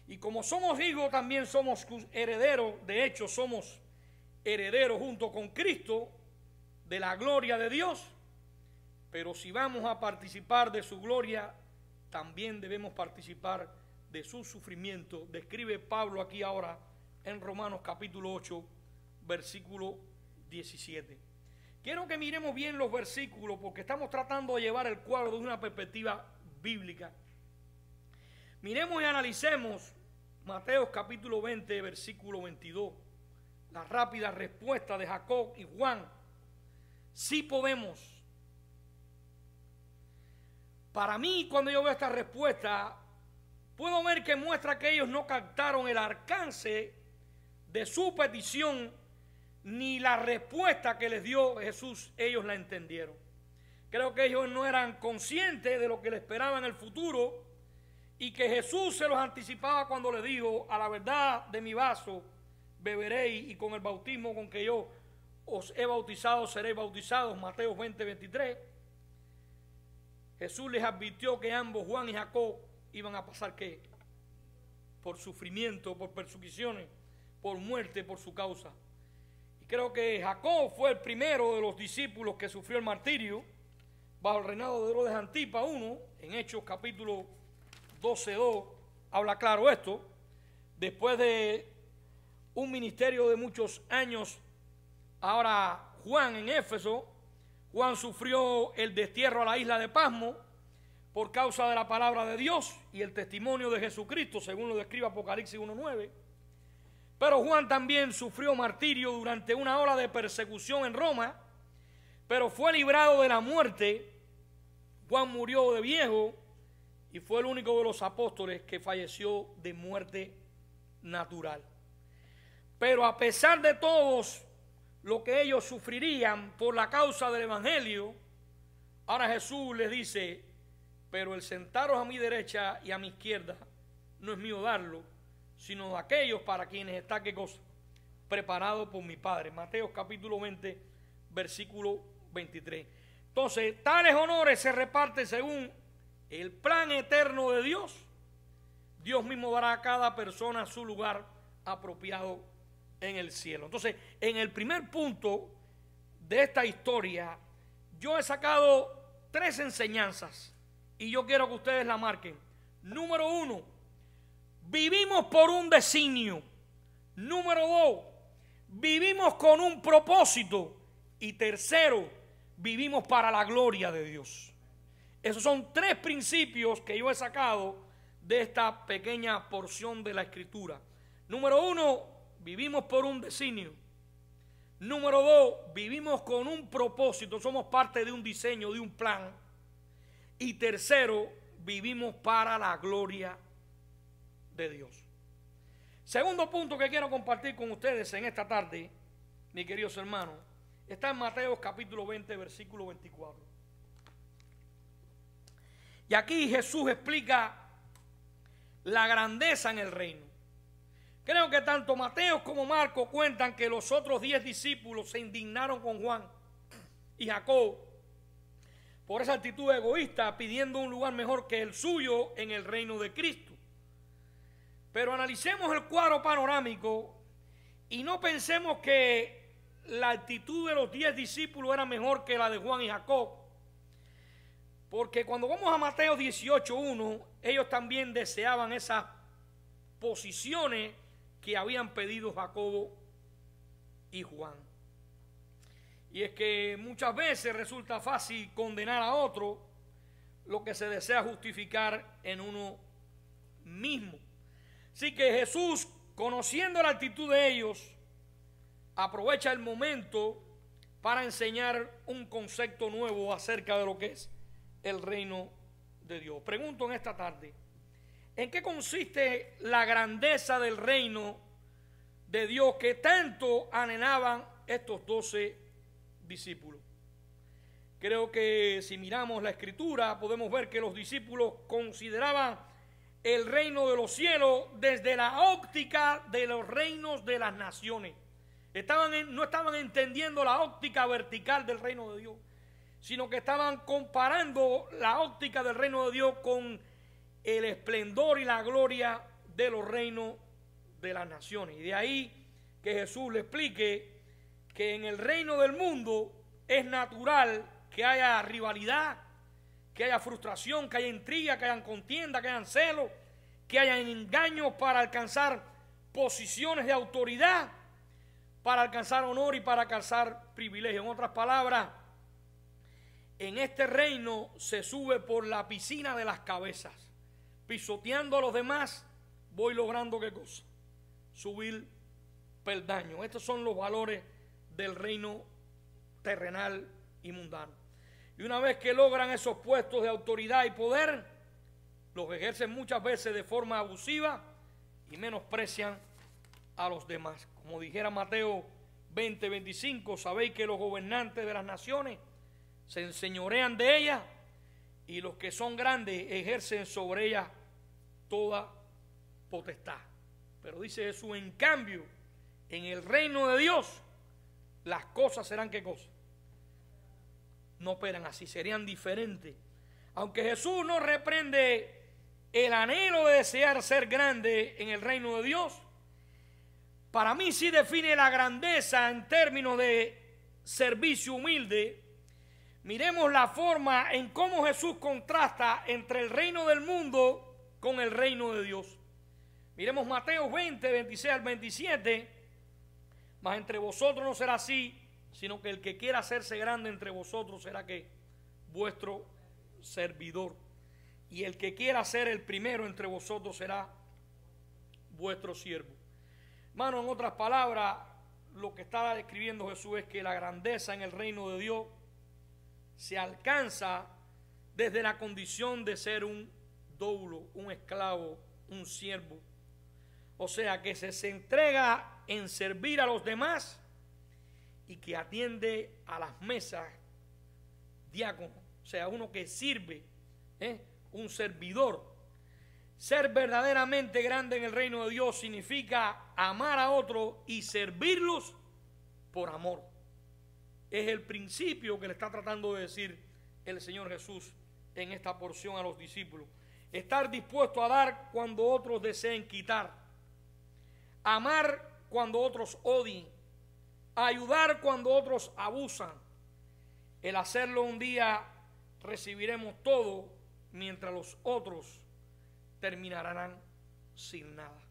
Speaker 2: Y como somos hijos, también somos herederos. De hecho, somos herederos junto con Cristo de la gloria de Dios. Pero si vamos a participar de su gloria, también debemos participar de su sufrimiento. Describe Pablo aquí ahora en Romanos capítulo 8, versículo 17. Quiero que miremos bien los versículos porque estamos tratando de llevar el cuadro de una perspectiva bíblica. Miremos y analicemos Mateo capítulo 20, versículo 22. La rápida respuesta de Jacob y Juan. Sí podemos. Para mí, cuando yo veo esta respuesta, puedo ver que muestra que ellos no captaron el alcance de su petición ni la respuesta que les dio Jesús. Ellos la entendieron. Creo que ellos no eran conscientes de lo que les esperaba en el futuro y que Jesús se los anticipaba cuando les dijo: a la verdad de mi vaso beberéis y con el bautismo con que yo os he bautizado seréis bautizados. Mateo 20, 23. Jesús les advirtió que ambos, Juan y Jacob, iban a pasar ¿qué? Por sufrimiento, por persecuciones, por muerte por su causa. Y creo que Jacob fue el primero de los discípulos que sufrió el martirio bajo el reinado de Herodes Antipas I. En Hechos capítulo 12:2 habla claro esto. Después de un ministerio de muchos años, ahora Juan en Éfeso, Juan sufrió el destierro a la isla de Pasmo por causa de la palabra de Dios y el testimonio de Jesucristo, según lo describe Apocalipsis 1:9. Pero Juan también sufrió martirio durante una ola de persecución en Roma, pero fue librado de la muerte. Juan murió de viejo y fue el único de los apóstoles que falleció de muerte natural. Pero a pesar de todos lo que ellos sufrirían por la causa del evangelio, ahora Jesús les dice: pero el sentaros a mi derecha y a mi izquierda no es mío darlo, sino de aquellos para quienes está ¿qué cosa? Preparado por mi Padre. Mateo capítulo 20, versículo 23. Entonces, tales honores se reparten según el plan eterno de Dios. Dios mismo dará a cada persona su lugar apropiado en el cielo. Entonces, en el primer punto de esta historia, yo he sacado 3 enseñanzas y yo quiero que ustedes la marquen. Número 1, vivimos por un designio. Número 2, vivimos con un propósito. Y tercero, vivimos para la gloria de Dios. Esos son 3 principios que yo he sacado de esta pequeña porción de la Escritura. Número 1, vivimos por un designio. Número 2, vivimos con un propósito. Somos parte de un diseño, de un plan. Y tercero, vivimos para la gloria de Dios. Segundo punto que quiero compartir con ustedes en esta tarde, mis queridos hermanos, está en Mateo capítulo 20, versículo 24. Y aquí Jesús explica la grandeza en el reino. Creo que tanto Mateo como Marcos cuentan que los otros 10 discípulos se indignaron con Juan y Jacob por esa actitud egoísta, pidiendo un lugar mejor que el suyo en el reino de Cristo. Pero analicemos el cuadro panorámico y no pensemos que la actitud de los 10 discípulos era mejor que la de Juan y Jacob. Porque cuando vamos a Mateo 18:1, ellos también deseaban esas posiciones que habían pedido Jacobo y Juan. Y es que muchas veces resulta fácil condenar a otro lo que se desea justificar en uno mismo. Así que Jesús, conociendo la actitud de ellos, aprovecha el momento para enseñar un concepto nuevo acerca de lo que es el reino de Dios. Pregunto en esta tarde, ¿en qué consiste la grandeza del reino de Dios que tanto anhelaban estos 12 discípulos? Creo que si miramos la Escritura podemos ver que los discípulos consideraban el reino de los cielos desde la óptica de los reinos de las naciones. No estaban entendiendo la óptica vertical del reino de Dios, sino que estaban comparando la óptica del reino de Dios con el esplendor y la gloria de los reinos de las naciones. Y de ahí que Jesús le explique que en el reino del mundo es natural que haya rivalidad, que haya frustración, que haya intriga, que haya contienda, que haya celos, que haya engaños para alcanzar posiciones de autoridad, para alcanzar honor y para alcanzar privilegio. En otras palabras, en este reino se sube por la piscina de las cabezas. Pisoteando a los demás, voy logrando ¿qué cosa? Subir peldaños. Estos son los valores del reino terrenal y mundano. Y una vez que logran esos puestos de autoridad y poder, los ejercen muchas veces de forma abusiva y menosprecian a los demás. Como dijera Mateo 20:25, sabéis que los gobernantes de las naciones se enseñorean de ellas y los que son grandes ejercen sobre ellas toda potestad. Pero dice Jesús, en cambio, en el reino de Dios, las cosas serán ¿qué cosa? No operan así, serían diferentes. Aunque Jesús no reprende el anhelo de desear ser grande en el reino de Dios, para mí sí define la grandeza en términos de servicio humilde. Miremos la forma en cómo Jesús contrasta entre el reino del mundo con el reino de Dios. Miremos Mateo 20, 26 al 27. Mas entre vosotros no será así, sino que el que quiera hacerse grande entre vosotros será que vuestro servidor. Y el que quiera ser el primero entre vosotros será vuestro siervo. Hermano, en otras palabras, lo que está describiendo Jesús es que la grandeza en el reino de Dios se alcanza desde la condición de ser un doulo, un esclavo, un siervo. O sea, que se entrega en servir a los demás y que atiende a las mesas, diácono, o sea, uno que sirve, un servidor. Ser verdaderamente grande en el reino de Dios significa amar a otros y servirlos por amor. Es el principio que le está tratando de decir el Señor Jesús en esta porción a los discípulos. Estar dispuesto a dar cuando otros deseen quitar. Amar cuando otros odien. Ayudar cuando otros abusan. El hacerlo un día recibiremos todo, mientras los otros terminarán sin nada.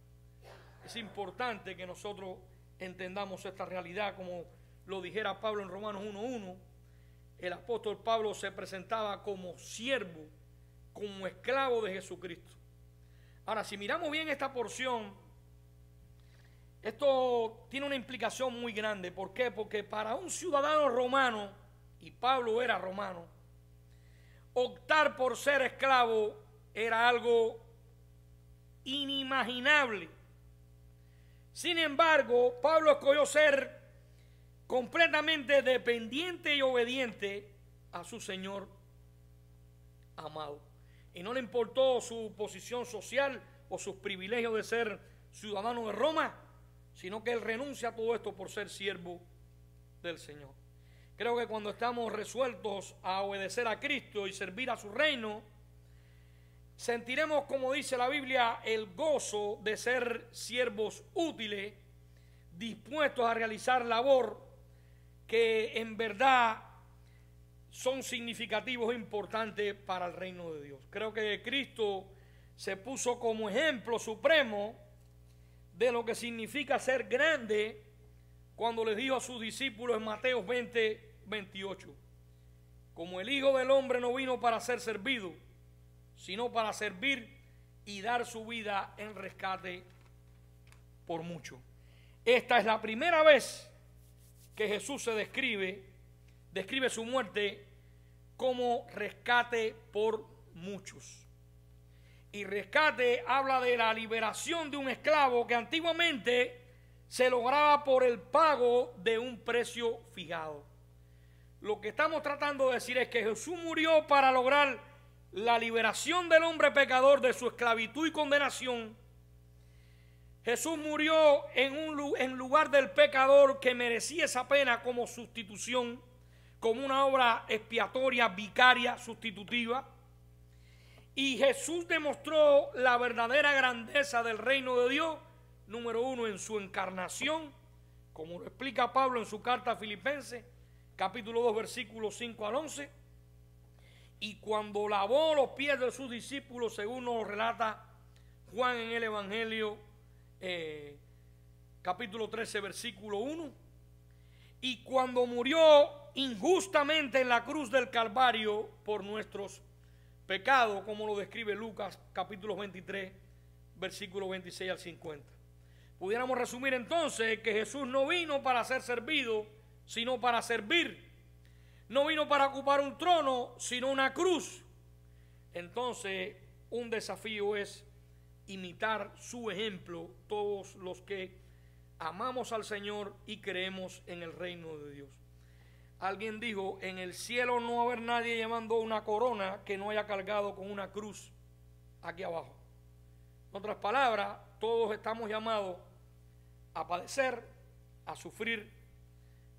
Speaker 2: Es importante que nosotros entendamos esta realidad, como lo dijera Pablo en Romanos 1:1. El apóstol Pablo se presentaba como siervo, como esclavo de Jesucristo. Ahora, si miramos bien esta porción, esto tiene una implicación muy grande. ¿Por qué? Porque para un ciudadano romano, y Pablo era romano, optar por ser esclavo era algo inimaginable. Sin embargo, Pablo escogió ser completamente dependiente y obediente a su Señor amado. Y no le importó su posición social o sus privilegios de ser ciudadano de Roma, sino que él renuncia a todo esto por ser siervo del Señor. Creo que cuando estamos resueltos a obedecer a Cristo y servir a su reino, sentiremos, como dice la Biblia, el gozo de ser siervos útiles, dispuestos a realizar labor que en verdad son significativos e importantes para el reino de Dios. Creo que Cristo se puso como ejemplo supremo de lo que significa ser grande cuando les dijo a sus discípulos en Mateo 20:28, como el Hijo del Hombre no vino para ser servido, sino para servir y dar su vida en rescate por muchos. Esta es la primera vez que Jesús se describe su muerte como rescate por muchos. Y rescate habla de la liberación de un esclavo que antiguamente se lograba por el pago de un precio fijado. Lo que estamos tratando de decir es que Jesús murió para lograr la liberación del hombre pecador de su esclavitud y condenación. Jesús murió en lugar del pecador que merecía esa pena como sustitución, como una obra expiatoria, vicaria, sustitutiva. Y Jesús demostró la verdadera grandeza del reino de Dios, número uno, en su encarnación, como lo explica Pablo en su carta a Filipenses, capítulo 2, versículos 5 al 11. Y cuando lavó los pies de sus discípulos, según nos relata Juan en el Evangelio, capítulo 13, versículo 1. Y cuando murió injustamente en la cruz del Calvario por nuestros pecados, como lo describe Lucas, capítulo 23, versículo 26 al 50. Pudiéramos resumir entonces que Jesús no vino para ser servido, sino para servir. No vino para ocupar un trono, sino una cruz. Entonces, un desafío es imitar su ejemplo todos los que amamos al Señor y creemos en el reino de Dios. Alguien dijo, en el cielo no va a haber nadie llevando una corona que no haya cargado con una cruz aquí abajo. En otras palabras, todos estamos llamados a padecer, a sufrir,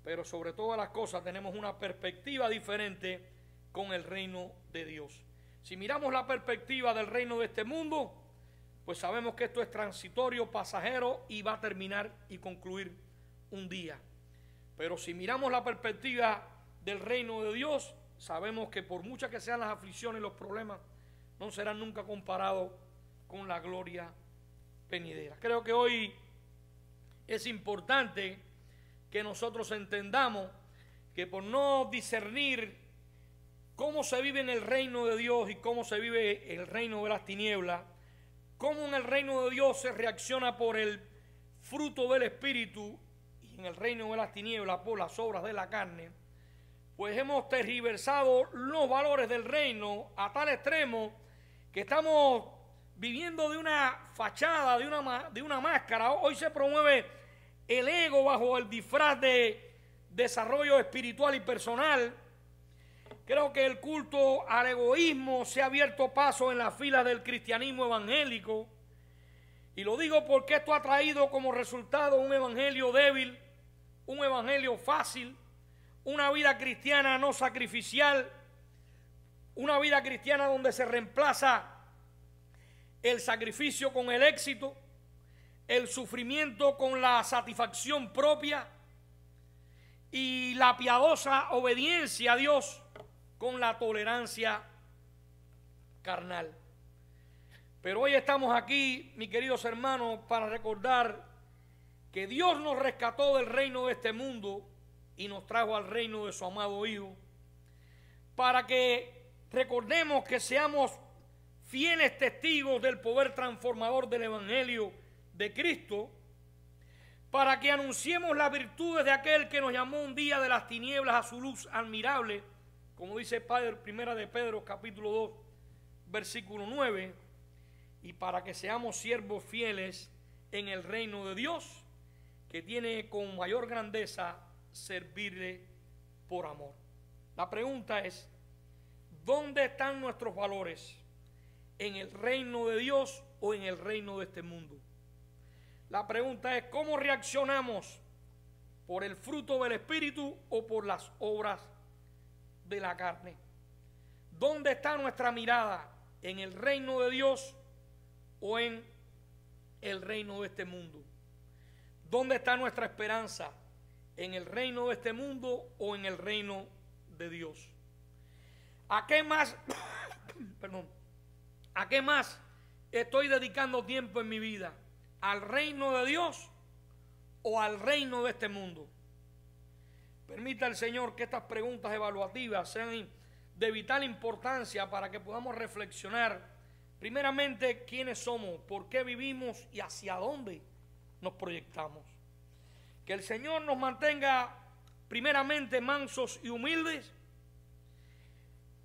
Speaker 2: pero sobre todas las cosas tenemos una perspectiva diferente con el reino de Dios. Si miramos la perspectiva del reino de este mundo, pues sabemos que esto es transitorio, pasajero y va a terminar y concluir un día. Pero si miramos la perspectiva del reino de Dios, sabemos que por muchas que sean las aflicciones y los problemas, no serán nunca comparados con la gloria venidera. Creo que hoy es importante que nosotros entendamos que por no discernir cómo se vive en el reino de Dios y cómo se vive el reino de las tinieblas, cómo en el reino de Dios se reacciona por el fruto del Espíritu y en el reino de las tinieblas por las obras de la carne, pues hemos tergiversado los valores del reino a tal extremo que estamos viviendo de una fachada, de una máscara. Hoy se promueve el ego bajo el disfraz de desarrollo espiritual y personal. Creo que el culto al egoísmo se ha abierto paso en la fila del cristianismo evangélico. Y lo digo porque esto ha traído como resultado un evangelio débil, un evangelio fácil, una vida cristiana no sacrificial, una vida cristiana donde se reemplaza el sacrificio con el éxito, el sufrimiento con la satisfacción propia y la piadosa obediencia a Dios con la tolerancia carnal. Pero hoy estamos aquí, mis queridos hermanos, para recordar que Dios nos rescató del reino de este mundo y nos trajo al reino de su amado Hijo, para que recordemos que seamos fieles testigos del poder transformador del Evangelio de Cristo, para que anunciemos las virtudes de aquel que nos llamó un día de las tinieblas a su luz admirable, como dice Primera de Pedro capítulo 2 versículo 9, y para que seamos siervos fieles en el reino de Dios, que tiene con mayor grandeza servirle por amor. La pregunta es, ¿dónde están nuestros valores? ¿En el reino de Dios o en el reino de este mundo? La pregunta es, ¿cómo reaccionamos? ¿Por el fruto del Espíritu o por las obras de la carne? ¿Dónde está nuestra mirada? ¿En el reino de Dios o en el reino de este mundo? ¿Dónde está nuestra esperanza? ¿En el reino de este mundo o en el reino de Dios? ¿A qué más, a qué más estoy dedicando tiempo en mi vida? ¿Al reino de Dios o al reino de este mundo? Permita el Señor que estas preguntas evaluativas sean de vital importancia para que podamos reflexionar primeramente quiénes somos, por qué vivimos y hacia dónde nos proyectamos. Que el Señor nos mantenga primeramente mansos y humildes,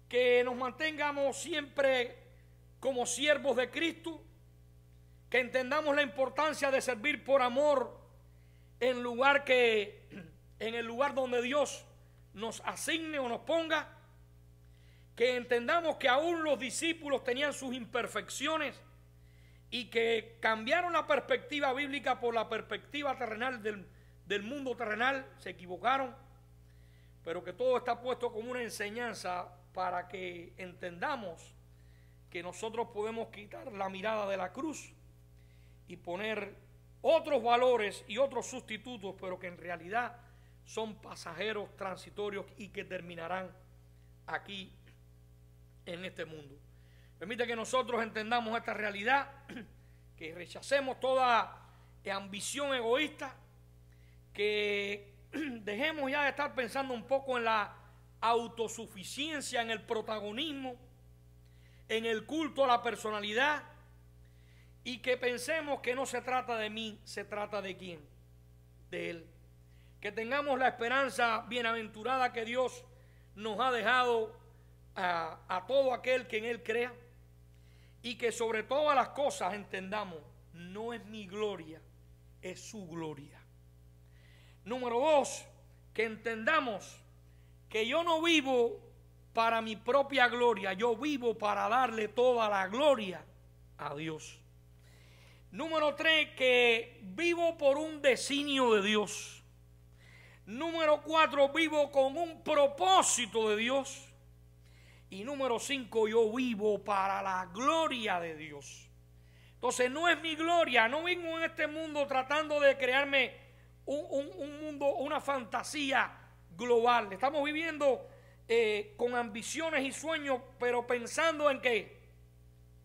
Speaker 2: que nos mantengamos siempre como siervos de Cristo, que entendamos la importancia de servir por amor en el lugar donde Dios nos asigne o nos ponga, que entendamos que aún los discípulos tenían sus imperfecciones y que cambiaron la perspectiva bíblica por la perspectiva terrenal del mundo terrenal, se equivocaron, pero que todo está puesto como una enseñanza para que entendamos que nosotros podemos quitar la mirada de la cruz y poner otros valores y otros sustitutos, pero que en realidad son pasajeros, transitorios y que terminarán aquí en este mundo. Permite que nosotros entendamos esta realidad, que rechacemos toda ambición egoísta, que dejemos ya de estar pensando un poco en la autosuficiencia, en el protagonismo, en el culto a la personalidad, y que pensemos que no se trata de mí, se trata de quién, de Él. Que tengamos la esperanza bienaventurada que Dios nos ha dejado a todo aquel que en Él crea, y que sobre todas las cosas entendamos, no es mi gloria, es su gloria. Número 2, que entendamos que yo no vivo para mi propia gloria, yo vivo para darle toda la gloria a Dios. Número 3, que vivo por un designio de Dios. Número 4, vivo con un propósito de Dios. Y número 5, yo vivo para la gloria de Dios. Entonces no es mi gloria, no vengo en este mundo tratando de crearme un mundo, una fantasía global. Estamos viviendo con ambiciones y sueños, pero pensando en ¿qué?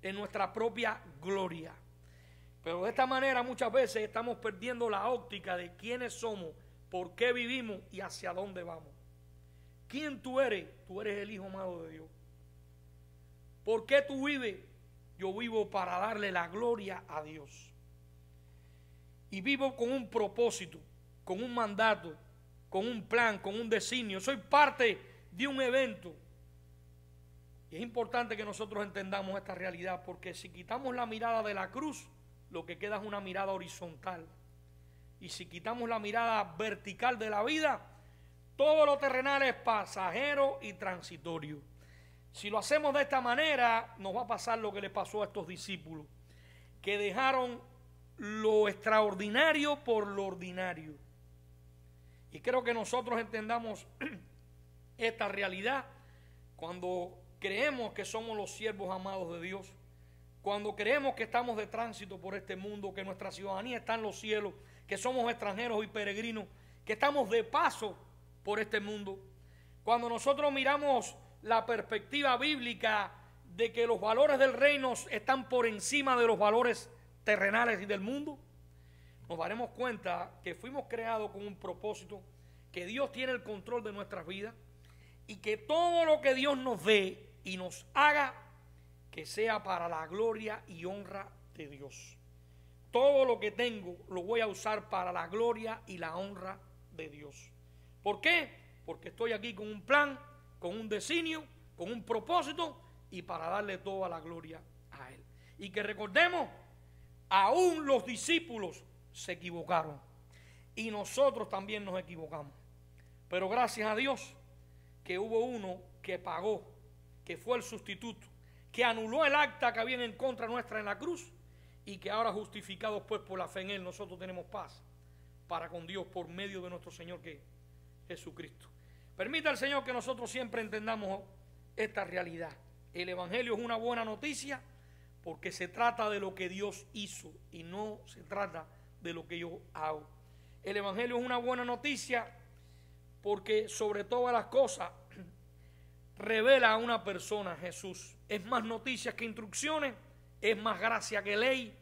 Speaker 2: En nuestra propia gloria. Pero de esta manera muchas veces estamos perdiendo la óptica de quiénes somos, por qué vivimos y hacia dónde vamos. ¿Quién tú eres? Tú eres el Hijo amado de Dios. ¿Por qué tú vives? Yo vivo para darle la gloria a Dios. Y vivo con un propósito, con un mandato, con un plan, con un designio. Soy parte de un evento. Y es importante que nosotros entendamos esta realidad, porque si quitamos la mirada de la cruz, lo que queda es una mirada horizontal. Y si quitamos la mirada vertical de la vida, todo lo terrenal es pasajero y transitorio. Si lo hacemos de esta manera, nos va a pasar lo que le pasó a estos discípulos, que dejaron lo extraordinario por lo ordinario. Y creo que nosotros entendamos esta realidad cuando creemos que somos los siervos amados de Dios, cuando creemos que estamos de tránsito por este mundo, que nuestra ciudadanía está en los cielos, que somos extranjeros y peregrinos, que estamos de paso por este mundo. Cuando nosotros miramos la perspectiva bíblica de que los valores del reino están por encima de los valores terrenales y del mundo, nos daremos cuenta que fuimos creados con un propósito, que Dios tiene el control de nuestras vidas y que todo lo que Dios nos dé y nos haga, que sea para la gloria y honra de Dios. Todo lo que tengo lo voy a usar para la gloria y la honra de Dios. ¿Por qué? Porque estoy aquí con un plan, con un designio, con un propósito y para darle toda la gloria a Él. Y que recordemos, aún los discípulos se equivocaron y nosotros también nos equivocamos. Pero gracias a Dios que hubo uno que pagó, que fue el sustituto, que anuló el acta que habían en contra nuestra en la cruz y que ahora justificados pues por la fe en Él, nosotros tenemos paz para con Dios por medio de nuestro Señor que es Jesucristo. Permita al Señor que nosotros siempre entendamos esta realidad. El Evangelio es una buena noticia porque se trata de lo que Dios hizo y no se trata de lo que yo hago. El Evangelio es una buena noticia porque sobre todas las cosas revela a una persona, Jesús. Es más noticias que instrucciones, es más gracia que ley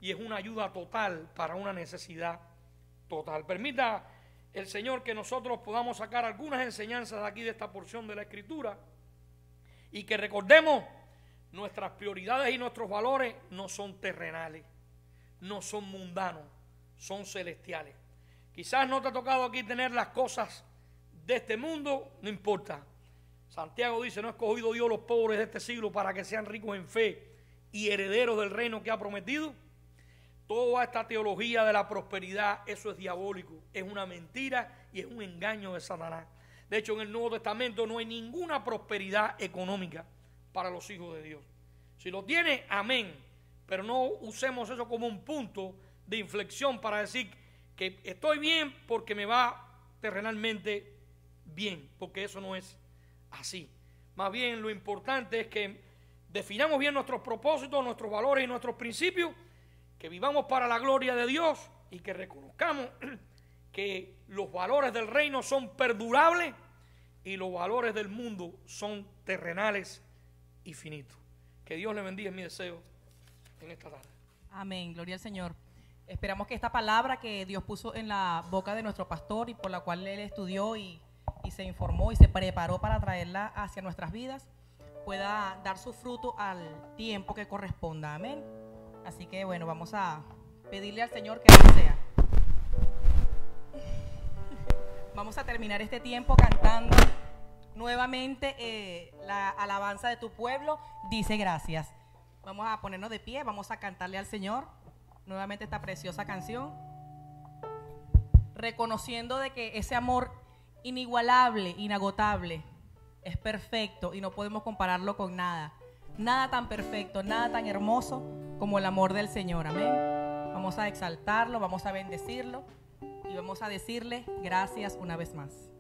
Speaker 2: y es una ayuda total para una necesidad total. Permita el Señor que nosotros podamos sacar algunas enseñanzas de aquí de esta porción de la Escritura y que recordemos nuestras prioridades y nuestros valores no son terrenales, no son mundanos, son celestiales. Quizás no te ha tocado aquí tener las cosas de este mundo, no importa. Santiago dice, no ha escogido Dios los pobres de este siglo para que sean ricos en fe y herederos del reino que ha prometido. Toda esta teología de la prosperidad, eso es diabólico, es una mentira y es un engaño de Satanás. De hecho, en el Nuevo Testamento no hay ninguna prosperidad económica para los hijos de Dios. Si lo tiene, amén, pero no usemos eso como un punto de inflexión para decir que estoy bien porque me va terrenalmente bien, porque eso no es así. Más bien lo importante es que definamos bien nuestros propósitos, nuestros valores y nuestros principios, que vivamos para la gloria de Dios y que reconozcamos que los valores del reino son perdurables y los valores del mundo son terrenales y finitos. Que Dios le bendiga, es mi deseo en esta tarde.
Speaker 1: Amén, gloria al Señor. Esperamos que esta palabra que Dios puso en la boca de nuestro pastor y por la cual él estudió y se informó y se preparó para traerla hacia nuestras vidas, pueda dar su fruto al tiempo que corresponda. Amén. Así que bueno, vamos a pedirle al Señor que así sea. Vamos a terminar este tiempo cantando nuevamente la alabanza de tu pueblo dice gracias. Vamos a ponernos de pie, vamos a cantarle al Señor nuevamente esta preciosa canción, reconociendo de que ese amor inigualable, inagotable, es perfecto y no podemos compararlo con nada. Nada tan perfecto, nada tan hermoso como el amor del Señor. Amén. Vamos a exaltarlo, vamos a bendecirlo y vamos a decirle gracias una vez más.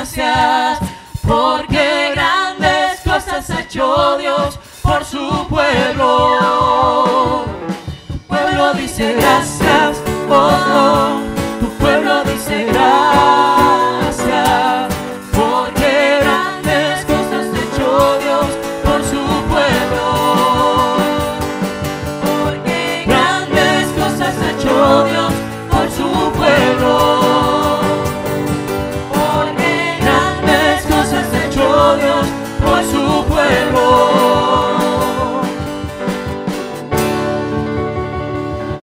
Speaker 3: Gracias, porque grandes cosas ha hecho Dios por su pueblo. Tu pueblo dice gracias.